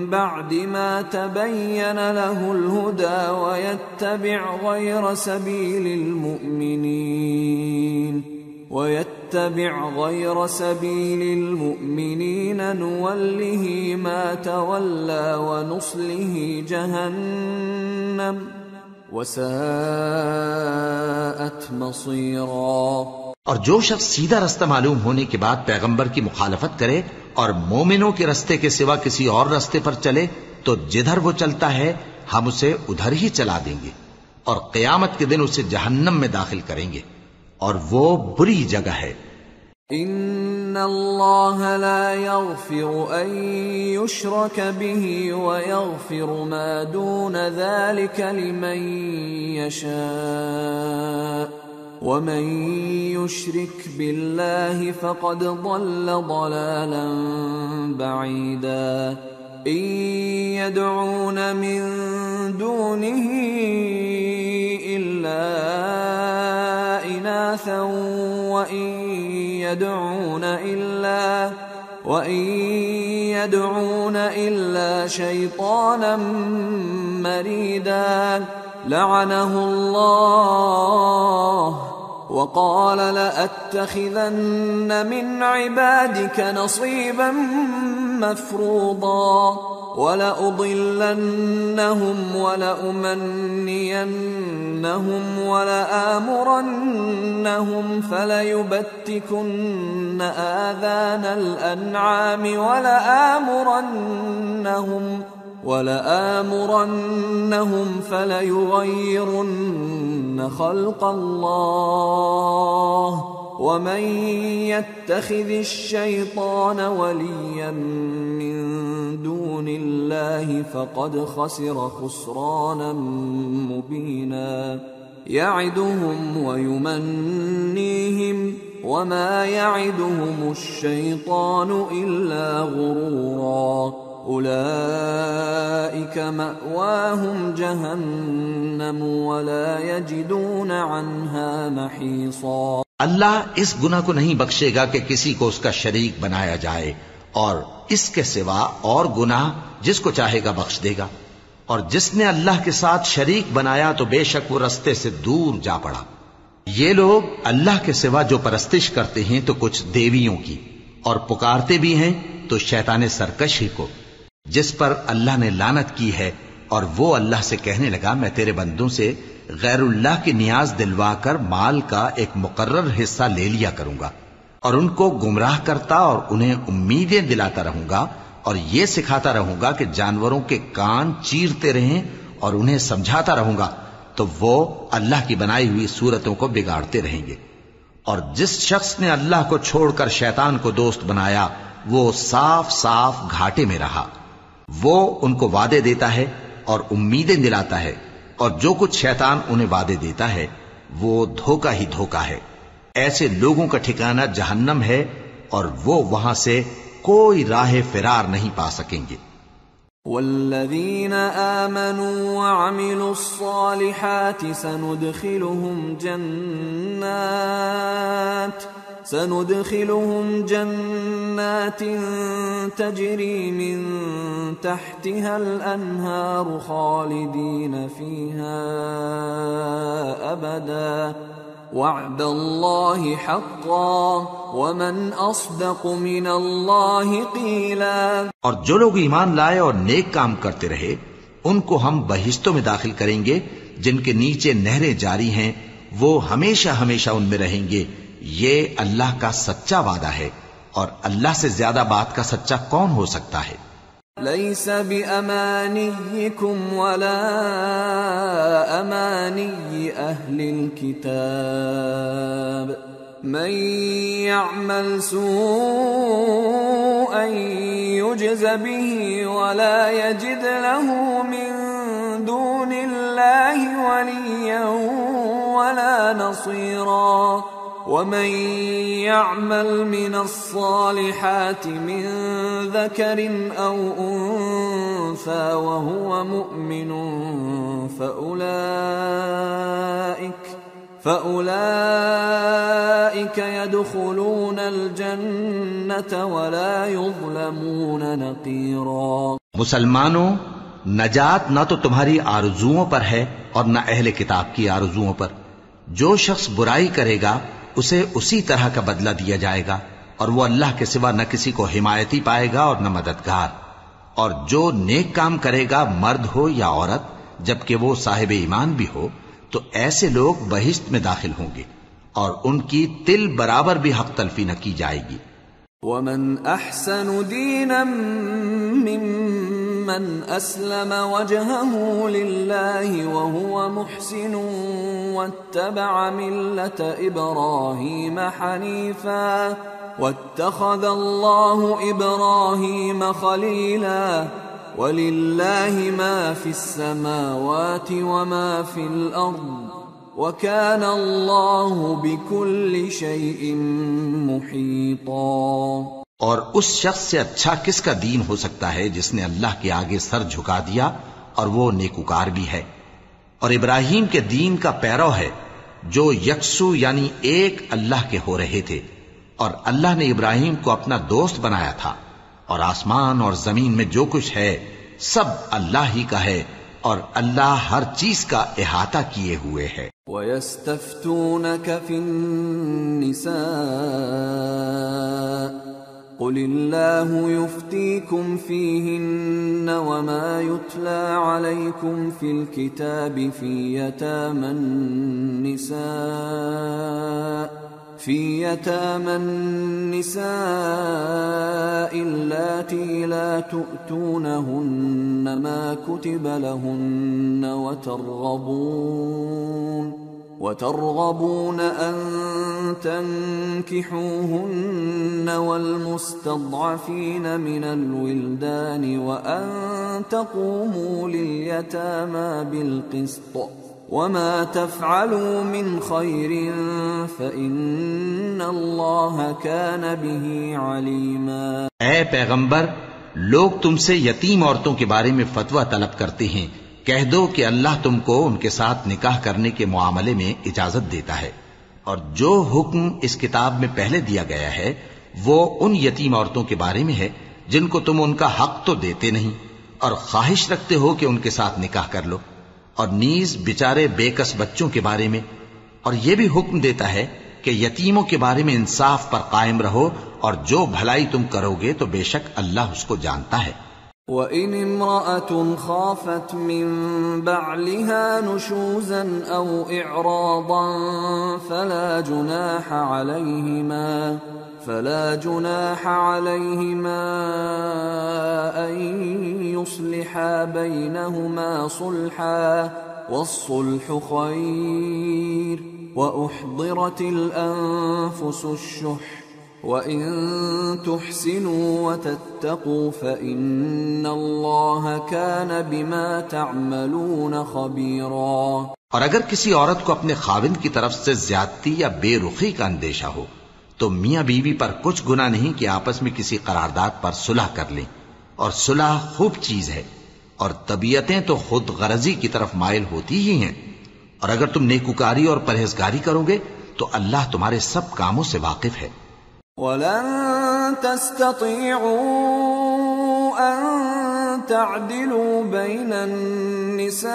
بعد ما تبين له الهدى ويتبع غير سبيل المؤمنين نوله ما تولى ونصله جهنم وساءت مصيرا۔ اور جو شخص سیدھا رستہ معلوم ہونے کے بعد پیغمبر کی مخالفت کرے اور مومنوں کے رستے کے سوا کسی اور رستے پر چلے تو جدھر وہ چلتا ہے ہم اسے ادھر ہی چلا دیں گے، اور قیامت کے دن اسے جہنم میں داخل کریں گے، اور وہ بری جگہ ہے۔ ان اللہ لا يغفر ان يشرك به ويغفر ما دون ذلك لمن يشاء ومن يشرك بالله فقد ضل ضلالا بعيدا۔ ان يدعون من دونه الا اناثا وان يدعون الا شيطانا مريدا لعنه الله وقال لأتخذن من عبادك نصيبا مفروضا ولأضلنهم ولأمنينهم ولآمرنهم فليبتكن آذان الأنعام ولآمرنهم فليغيرن خلق الله ومن يتخذ الشيطان وليا من دون الله فقد خسر خسرانا مبينا يعدهم ويمنيهم وما يعدهم الشيطان إلا غرورا أولئك مأواهم جهنم ولا يجدون عنها محيصا۔ اللہ اس گناہ کو نہیں بخشے گا کہ کسی کو اس کا شریک بنایا جائے، اور اس کے سوا اور گناہ جس کو چاہے گا بخش دے گا، اور جس نے اللہ کے ساتھ شریک بنایا تو بے شک وہ رستے سے دور جا پڑا۔ یہ لوگ اللہ کے سوا جو پرستش کرتے ہیں تو کچھ دیویوں کی، اور پکارتے بھی ہیں تو شیطان سرکش ہی کو، جس پر اللہ نے لعنت کی ہے، اور وہ اللہ سے کہنے لگا میں تیرے بندوں سے غیر اللہ کی نیاز دلوا کر مال کا ایک مقرر حصہ لے لیا کروں گا، اور ان کو گمراہ کرتا اور انہیں امیدیں دلاتا رہوں گا، اور یہ سکھاتا رہوں گا کہ جانوروں کے کان چیرتے رہیں، اور انہیں سمجھاتا رہوں گا تو وہ اللہ کی بنائی ہوئی صورتوں کو بگاڑتے رہیں گے۔ اور جس شخص نے اللہ کو چھوڑ کر شیطان کو دوست بنایا وہ صاف صاف گھاٹے میں رہا۔ وہ ان کو وعدے دیتا ہے اور امیدیں دلاتا ہے، اور جو کچھ شیطان انہیں وعدے دیتا ہے وہ دھوکہ ہی دھوکہ ہے۔ ایسے لوگوں کا ٹھکانہ جہنم ہے، اور وہ وہاں سے کوئی راہ فرار نہیں پا سکیں گے۔ والذین آمنوا وعملوا الصالحات سندخلهم جنات تجری من تحتها الانہار خالدین فیہا ابدا وعد اللہ حقا ومن اصدق من اللہ قیلا۔ اور جو لوگ ایمان لائے اور نیک کام کرتے رہے ان کو ہم بہشتوں میں داخل کریں گے جن کے نیچے نہریں جاری ہیں، وہ ہمیشہ ہمیشہ ان میں رہیں گے۔ یہ اللہ کا سچا وعدہ ہے، اور اللہ سے زیادہ بات کا سچا کون ہو سکتا ہے؟ ليس بأمانيكم ولا أماني أهل الكتاب من يعمل سوءا يجز به ولا يجد له من دون الله وليا ولا نصيرا ومن يعمل من الصالحات من ذكر أو أنثى وهو مؤمن فأولئك يدخلون الجنة ولا يظلمون نقيرا۔ مسلمانوں، نجات نہ تو تمہاری آرزوؤں پر ہے اور نہ اہل کتاب کی آرزوؤں پر۔ جو شخص برائی کرے گا اسے اسی طرح کا بدلہ دیا جائے گا، اور وہ اللہ کے سوا نہ کسی کو حمایتی پائے گا اور نہ مددگار۔ اور جو نیک کام کرے گا مرد ہو یا عورت جبکہ وہ صاحب ایمان بھی ہو تو ایسے لوگ بہشت میں داخل ہوں گے، اور ان کی تل برابر بھی حق تلفی نہ کی جائے گی۔ ومن احسن دینا ممن اسلم وجهه لله وهو محسن واتبع ملة ابراهيم حنيفا واتخذ الله ابراهيم خليلا ولله ما في السماوات وما في الارض وَكَانَ اللَّهُ بِكُلِّ شَيْءٍ مُحِيطًا۔ اور اس شخص سے اچھا کس کا دین ہو سکتا ہے جس نے اللہ کے آگے سر جھکا دیا اور وہ نیکوکار بھی ہے، اور ابراہیم کے دین کا پیرو ہے جو یکسو یعنی ایک اللہ کے ہو رہے تھے، اور اللہ نے ابراہیم کو اپنا دوست بنایا تھا، اور آسمان اور زمین میں جو کچھ ہے سب اللہ ہی کا ہے، اور اللہ ہر چیز کا احاطہ کیے ہوئے ہے۔ وَيَسْتَفْتُونَكَ فِي النِّسَاءِ قُلِ اللَّهُ يُفْتِيكُمْ فِيهِنَّ وَمَا يُتْلَى عَلَيْكُمْ فِي الْكِتَابِ فِي يَتَامَى النِّسَاءِ اللَّاتِي لَا تُؤْتُونَهُنَّ مَا كُتِبَ لَهُنَّ وترغبون أن تنكحوهن والمستضعفين من الولدان وأن تقوموا لليتامى بالقسط وما تفعلوا من خير فإن الله كان به عليما. اے پیغمبر، لوگ تم سے یتیم عورتوں کے بارے میں فتویٰ طلب کرتے ہیں، کہہ دو کہ اللہ تم کو ان کے ساتھ نکاح کرنے کے معاملے میں اجازت دیتا ہے، اور جو حکم اس کتاب میں پہلے دیا گیا ہے وہ ان یتیم عورتوں کے بارے میں ہے جن کو تم ان کا حق تو دیتے نہیں اور خواہش رکھتے ہو کہ ان کے ساتھ نکاح کر لو، اور نیز بیچارے بے کس بچوں کے بارے میں، اور یہ بھی حکم دیتا ہے کہ یتیموں کے بارے میں انصاف پر قائم رہو، اور جو بھلائی تم کرو گے تو بے شک اللہ اس کو جانتا ہے. وَإِنِ امْرَأَةٌ خَافَتْ مِنْ بَعْلِهَا نُشُوزًا أَوْ إِعْرَاضًا فَلَا جُنَاحَ عَلَيْهِمَا أَنْ يُصْلِحَا بَيْنَهُمَا صُلْحًا وَالصُّلْحُ خَيْرٌ وَأُحْضِرَتِ الْأَنفُسُ الشُّحَّ وَإِن تُحْسِنُوا وَتَتَّقُوا فَإِنَّ اللَّهَ كَانَ بِمَا تَعْمَلُونَ خَبِيرًا. اور اگر کسی عورت کو اپنے خاوند کی طرف سے زیادتی یا بے رخی کا اندیشہ ہو تو میاں بیوی پر کچھ گناہ نہیں کہ آپس میں کسی قرارداد پر صلح کر لیں، اور صلح خوب چیز ہے، اور طبیعتیں تو خود غرضی کی طرف مائل ہوتی ہی ہیں، اور اگر تم نیکوکاری اور پرہیزگاری کرو گے تو اللہ تمہارے سب کاموں سے واقف ہے. وَلَن تَسْتَطِيعُوا أَن تَعْدِلُوا بَيْنَ النِّسَاءِ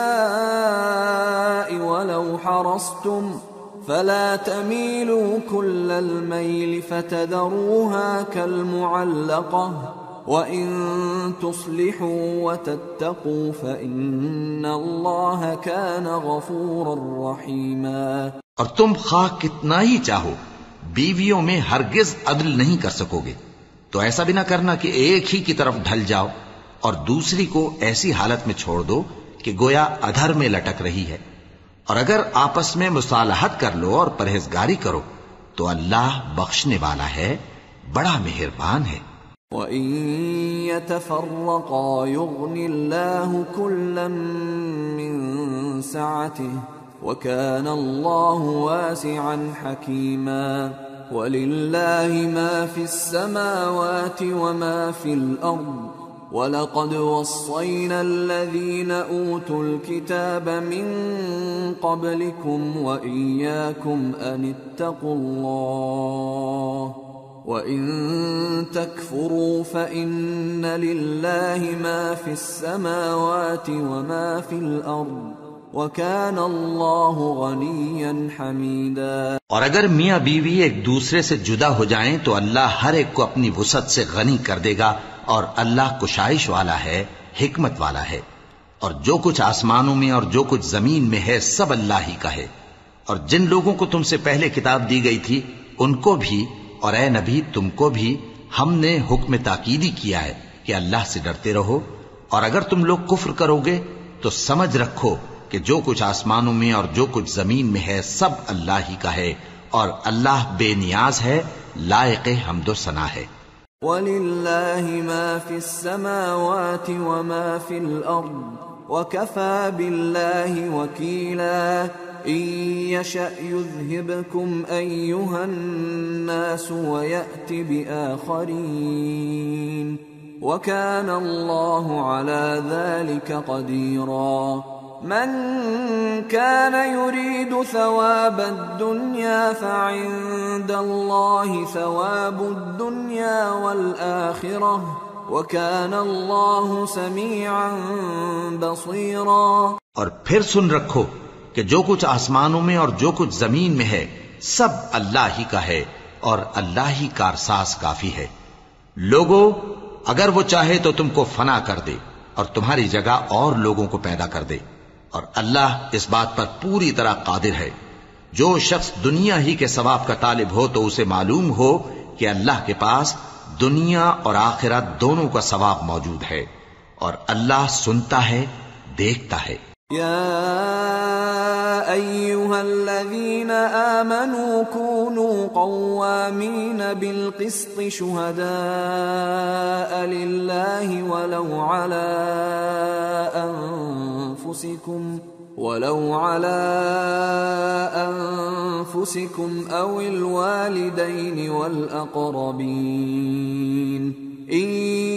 وَلَوْ حَرَصْتُمْ فَلَا تَمِيلُوا كُلَّ الْمَيْلِ فَتَذَرُوهَا كَالْمُعَلَّقَةِ وَإِن تُصْلِحُوا وَتَتَّقُوا فَإِنَّ اللَّهَ كَانَ غَفُورًا رَحِيمًا. اور تم خواہ کتنا ہی چاہو بیویوں میں ہرگز عدل نہیں کر سکو گے، تو ایسا بھی نہ کرنا کہ ایک ہی کی طرف ڈھل جاؤ اور دوسری کو ایسی حالت میں چھوڑ دو کہ گویا ادھر میں لٹک رہی ہے. اور اگر آپس میں مصالحت کر لو اور پرہیزگاری کرو تو اللہ بخشنے والا ہے، بڑا مہربان ہے. وَإِن يَتَفَرَّقَا يُغْنِ اللَّهُ كُلًّا مِّن سَعَتِهِ وَكَانَ اللَّهُ وَاسِعًا حَكِيمًا. وَلِلَّهِ مَا فِي السَّمَاوَاتِ وَمَا فِي الْأَرْضِ وَلَقَدْ وَصَّيْنَا الَّذِينَ أُوتُوا الْكِتَابَ مِنْ قَبْلِكُمْ وَإِيَّاكُمْ أَنِ اتَّقُوا اللَّهَ وَإِن تَكْفُرُوا فَإِنَّ لِلَّهِ مَا فِي السَّمَاوَاتِ وَمَا فِي الْأَرْضِ وَكَانَ اللَّهُ غَنِيًّا حَمِيدًا. اور اگر میاں بیوی ایک دوسرے سے جدا ہو جائیں تو اللہ ہر ایک کو اپنی وسعت سے غنی کر دے گا، اور اللہ کشائش والا ہے، حکمت والا ہے. اور جو کچھ آسمانوں میں اور جو کچھ زمین میں ہے سب اللہ ہی کا ہے. اور جن لوگوں کو تم سے پہلے کتاب دی گئی تھی ان کو بھی اور اے نبی تم کو بھی ہم نے حکم تاکیدی کیا ہے کہ اللہ سے ڈرتے رہو، اور اگر تم لوگ کفر کرو گے تو سمجھ رکھو کہ جو کچھ آسمانوں میں اور جو کچھ زمین میں ہے سب اللہ ہی کا ہے، اور اللہ بے نیاز ہے، لائق حمد و ثنا ہے. وَلِلَّهِ مَا فِي السَّمَاوَاتِ وَمَا فِي الْأَرْضِ وَكَفَى بِاللَّهِ وَكِيلًا. إِن يَشَأْ يُذْهِبْكُمْ أَيُّهَا النَّاسُ وَيَأْتِ بِآخَرِينَ وَكَانَ اللَّهُ عَلَى ذَلِكَ قَدِيرًا. من كان يريد ثواب الدنيا فعند الله ثواب الدنيا والآخرة وكان الله سميعا بصيرا. اور پھر سن رکھو کہ جو کچھ آسمانوں میں اور جو کچھ زمین میں ہے سب اللہ ہی کا ہے، اور اللہ ہی کارساز کافی ہے. لوگو اگر وہ چاہے تو تم کو فنا کر دے اور تمہاری جگہ اور لوگوں کو پیدا کر دے، اور اللہ اس بات پر پوری طرح قادر ہے. جو شخص دنیا ہی کے ثواب کا طالب ہو تو اسے معلوم ہو کہ اللہ کے پاس دنیا اور آخرت دونوں کا ثواب موجود ہے، اور اللہ سنتا ہے، دیکھتا ہے. یا أيها الذين آمنوا كونوا قوامين بالقسط شهداء لله ولو على أنفسكم أو الوالدين والأقربين إن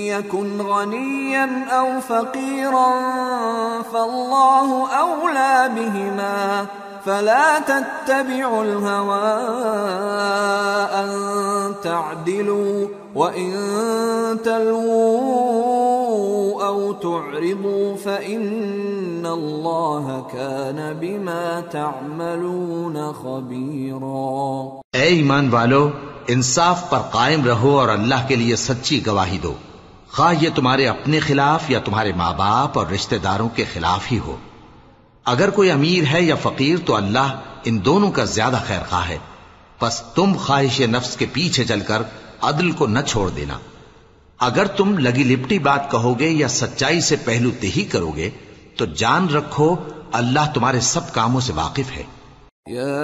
يكن غنيا أو فقيرا فالله أولى بهما فلا تتبعوا الهوى أن تعدلوا وإن تلووا أو تعرضوا فإن الله كان بما تعملون خبيرا۔ اے ایمان والو، انصاف پر قائم رہو اور اللہ کے لیے سچی گواہی دو، خواہ یہ تمہارے اپنے خلاف یا تمہارے ماں باپ اور رشتہ داروں کے خلاف ہی ہو۔ اگر کوئی امیر ہے یا فقیر تو اللہ ان دونوں کا زیادہ خیر خواہ ہے، پس تم خواہش نفس کے پیچھے چل کر عدل کو نہ چھوڑ دینا۔ اگر تم لگی لپٹی بات کہو گے یا سچائی سے پہلو تہی کرو گے تو جان رکھو اللہ تمہارے سب کاموں سے واقف ہے۔ یا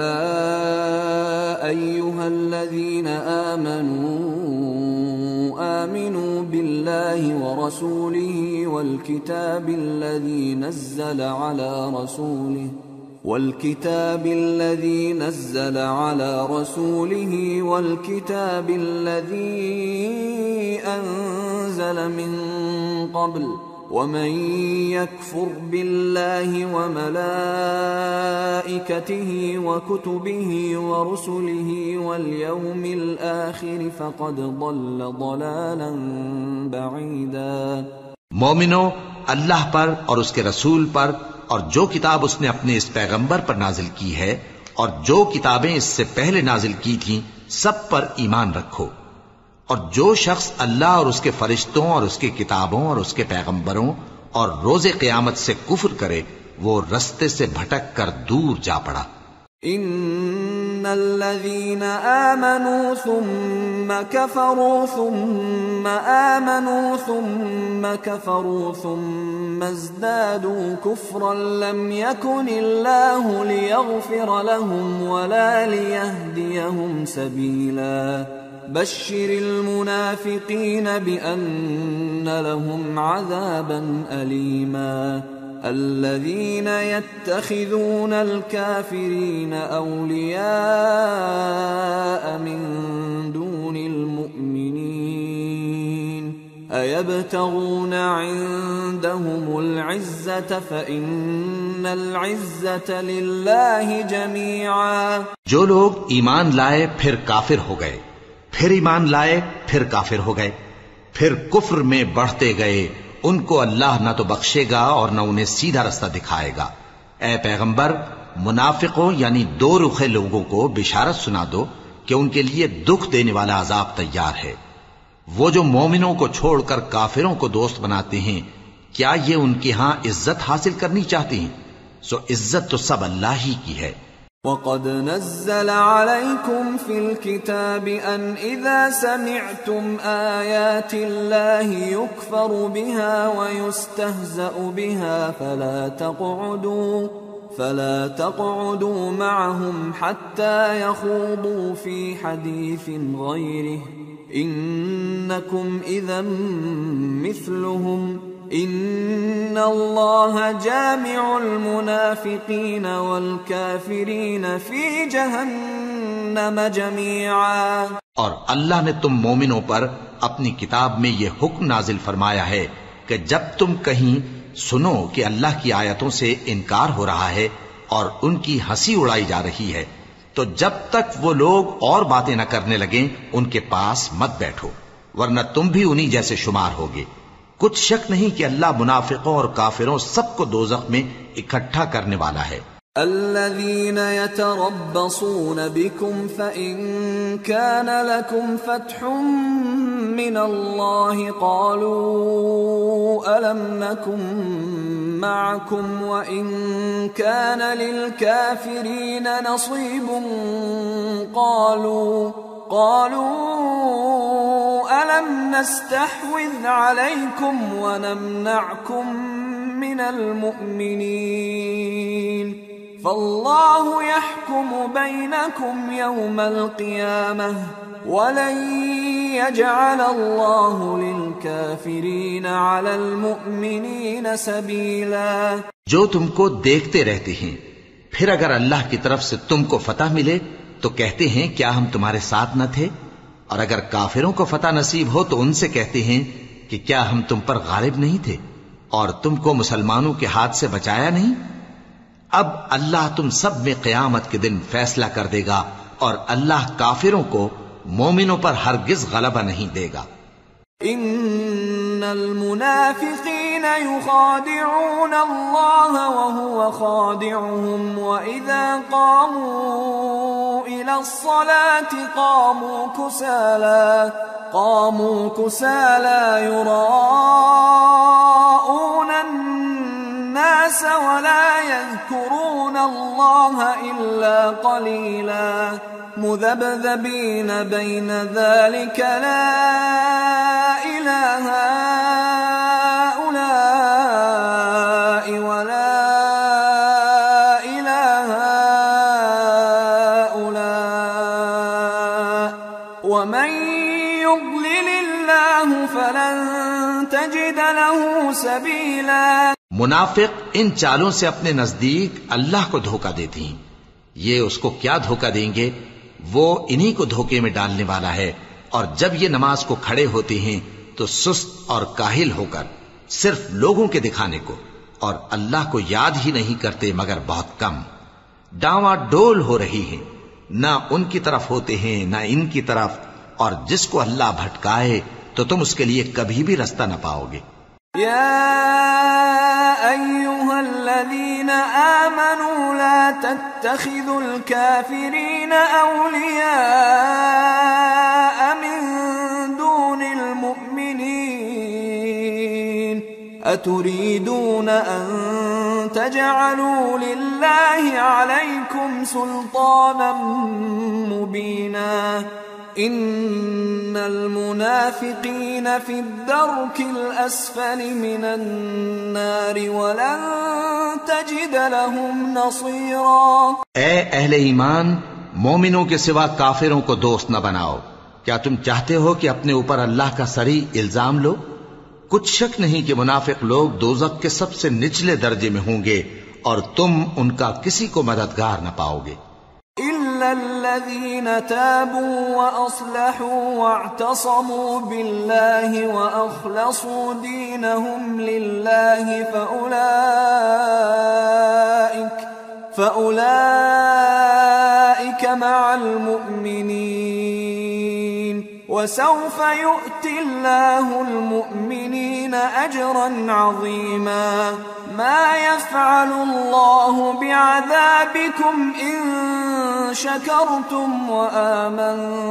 ایھا الذین آمنوا بالله ورسوله والكتاب الذي نزل على رسوله والكتاب الذي أنزل من قبل ومن يكفر بالله وملائكته وكتبه ورسله واليوم الآخر فقد ضل ضلالا بعيدا۔ مومنو، اللہ پر اور اس کے رسول پر اور جو کتاب اس نے اپنے اس پیغمبر پر نازل کی ہے اور جو کتابیں اس سے پہلے نازل کی تھیں سب پر ایمان رکھو، اور جو شخص اللہ اور اس کے فرشتوں اور اس کی کتابوں اور اس کے پیغمبروں اور روز قیامت سے کفر کرے وہ رستے سے بھٹک کر دور جا پڑا۔ ان الذين آمنوا ثم كفروا ثم آمنوا ثم كفروا ثم ازدادوا كفرا لم يكن الله ليغفر لهم ولا ليهديهم سبيلا بشر المنافقين بأن لهم عذابا أليما الذين يتخذون الكافرين أولياء من دون المؤمنين أيبتغون عندهم العزة فإن العزة لله جميعا۔ جو لوگ ایمان لائے پھر کافر ہو گئے، پھر ایمان لائے پھر کافر ہو گئے، پھر کفر میں بڑھتے گئے، ان کو اللہ نہ تو بخشے گا اور نہ انہیں سیدھا رستہ دکھائے گا۔ اے پیغمبر، منافقوں یعنی دو رخے لوگوں کو بشارت سنا دو کہ ان کے لیے دکھ دینے والا عذاب تیار ہے۔ وہ جو مومنوں کو چھوڑ کر کافروں کو دوست بناتے ہیں، کیا یہ ان کے ہاں عزت حاصل کرنی چاہتے ہیں؟ سو عزت تو سب اللہ ہی کی ہے۔ وَقَدْ نَزَّلَ عَلَيْكُمْ فِي الْكِتَابِ أَنْ إِذَا سَمِعْتُمْ آيَاتِ اللَّهِ يُكْفَرُ بِهَا وَيُسْتَهْزَأُ بِهَا فَلَا تَقْعُدُوا مَعَهُمْ حَتَّى يَخُوضُوا فِي حَدِيثٍ غَيْرِهِ إِنَّكُمْ إِذًا مِثْلُهُمْ ان اللہ جامع المنافقین والکافرین فی جہنم جميعا۔ اور اللہ نے تم مومنوں پر اپنی کتاب میں یہ حکم نازل فرمایا ہے کہ جب تم کہیں سنو کہ اللہ کی آیتوں سے انکار ہو رہا ہے اور ان کی ہنسی اڑائی جا رہی ہے تو جب تک وہ لوگ اور باتیں نہ کرنے لگیں ان کے پاس مت بیٹھو، ورنہ تم بھی انہی جیسے شمار ہوگے۔ کچھ شک نہیں کہ اللہ منافقوں اور کافروں سب کو دوزخ میں اکٹھا کرنے والا ہے۔ الذين يتربصون بكم فإن كان لكم فتح من الله قالوا ألم نكن معكم وإن كان للكافرين نصيب قالوا ألم نستحوذ عليكم ونمنعكم من المؤمنين فالله يحكم بينكم يوم القيامة ولن يجعل الله للكافرين على المؤمنين سبيلا۔ جو تم کو دیکھتے رہتے ہیں، پھر اگر اللہ کی طرف سے تم کو فتح ملے تو کہتے ہیں کیا ہم تمہارے ساتھ نہ تھے، اور اگر کافروں کو فتح نصیب ہو تو ان سے کہتے ہیں کہ کیا ہم تم پر غالب نہیں تھے اور تم کو مسلمانوں کے ہاتھ سے بچایا نہیں۔ اب اللہ تم سب میں قیامت کے دن فیصلہ کر دے گا، اور اللہ کافروں کو مومنوں پر ہرگز غلبہ نہیں دے گا۔ ان المنافقین یخادعون اللہ وهو خادعهم واذا قاموا الى الصلاة قاموا كسالى يراءون الناس ولا يذكرون الله إلا قليلا مذبذبين بين ذلك لا إله هؤلاء ولا إله هؤلاء ومن يضلل الله فلن تجد له سبيلا۔ منافق ان چالوں سے اپنے نزدیک اللہ کو دھوکہ دیتے ہیں، یہ اس کو کیا دھوکہ دیں گے، وہ انہی کو دھوکے میں ڈالنے والا ہے، اور جب یہ نماز کو کھڑے ہوتے ہیں تو سست اور کاہل ہو کر صرف لوگوں کے دکھانے کو اور اللہ کو یاد ہی نہیں کرتے مگر بہت کم، ڈاواں ڈول ہو رہی ہیں، نہ ان کی طرف ہوتے ہیں نہ ان کی طرف، اور جس کو اللہ بھٹکائے تو تم اس کے لیے کبھی بھی رستہ نہ پاؤ گے۔ أيها الذين آمنوا لا تتخذوا الكافرين أولياء من دون المؤمنين أتريدون أن تجعلوا لله عليكم سلطانا مبينا ان المنافقین فی الدرک الاسفل من النار ولن تجد لهم نصیرا۔ اے اہل ایمان، مومنوں کے سوا کافروں کو دوست نہ بناؤ۔ کیا تم چاہتے ہو کہ اپنے اوپر اللہ کا صریح الزام لو؟ کچھ شک نہیں کہ منافق لوگ دوزخ کے سب سے نچلے درجے میں ہوں گے، اور تم ان کا کسی کو مددگار نہ پاؤ گے۔ إلا الذين تابوا وأصلحوا واعتصموا بالله وأخلصوا دينهم لله فأولئك مع المؤمنين وسوف يؤتي الله المؤمنين أجرا عظيما۔ ما يفعل الله بعذابكم إن شكرتم وآمنتم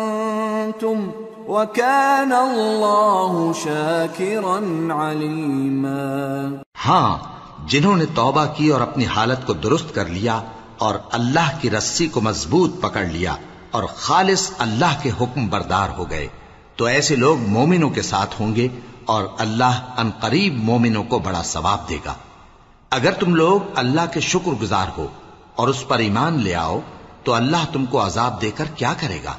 وكان الله شاكرا عليما۔ ہاں، جنہوں نے توبہ کی اور اپنی حالت کو درست کر لیا اور اللہ کی رسی کو مضبوط پکڑ لیا اور خالص اللہ کے حکم بردار ہو گئے تو ایسے لوگ مومنوں کے ساتھ ہوں گے، اور اللہ عنقریب مومنوں کو بڑا ثواب دے گا۔ اگر تم لوگ اللہ کے شکر گزار ہو اور اس پر ایمان لے آؤ تو اللہ تم کو عذاب دے کر کیا کرے گا،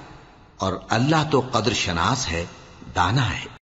اور اللہ تو قدر شناس ہے، دانا ہے۔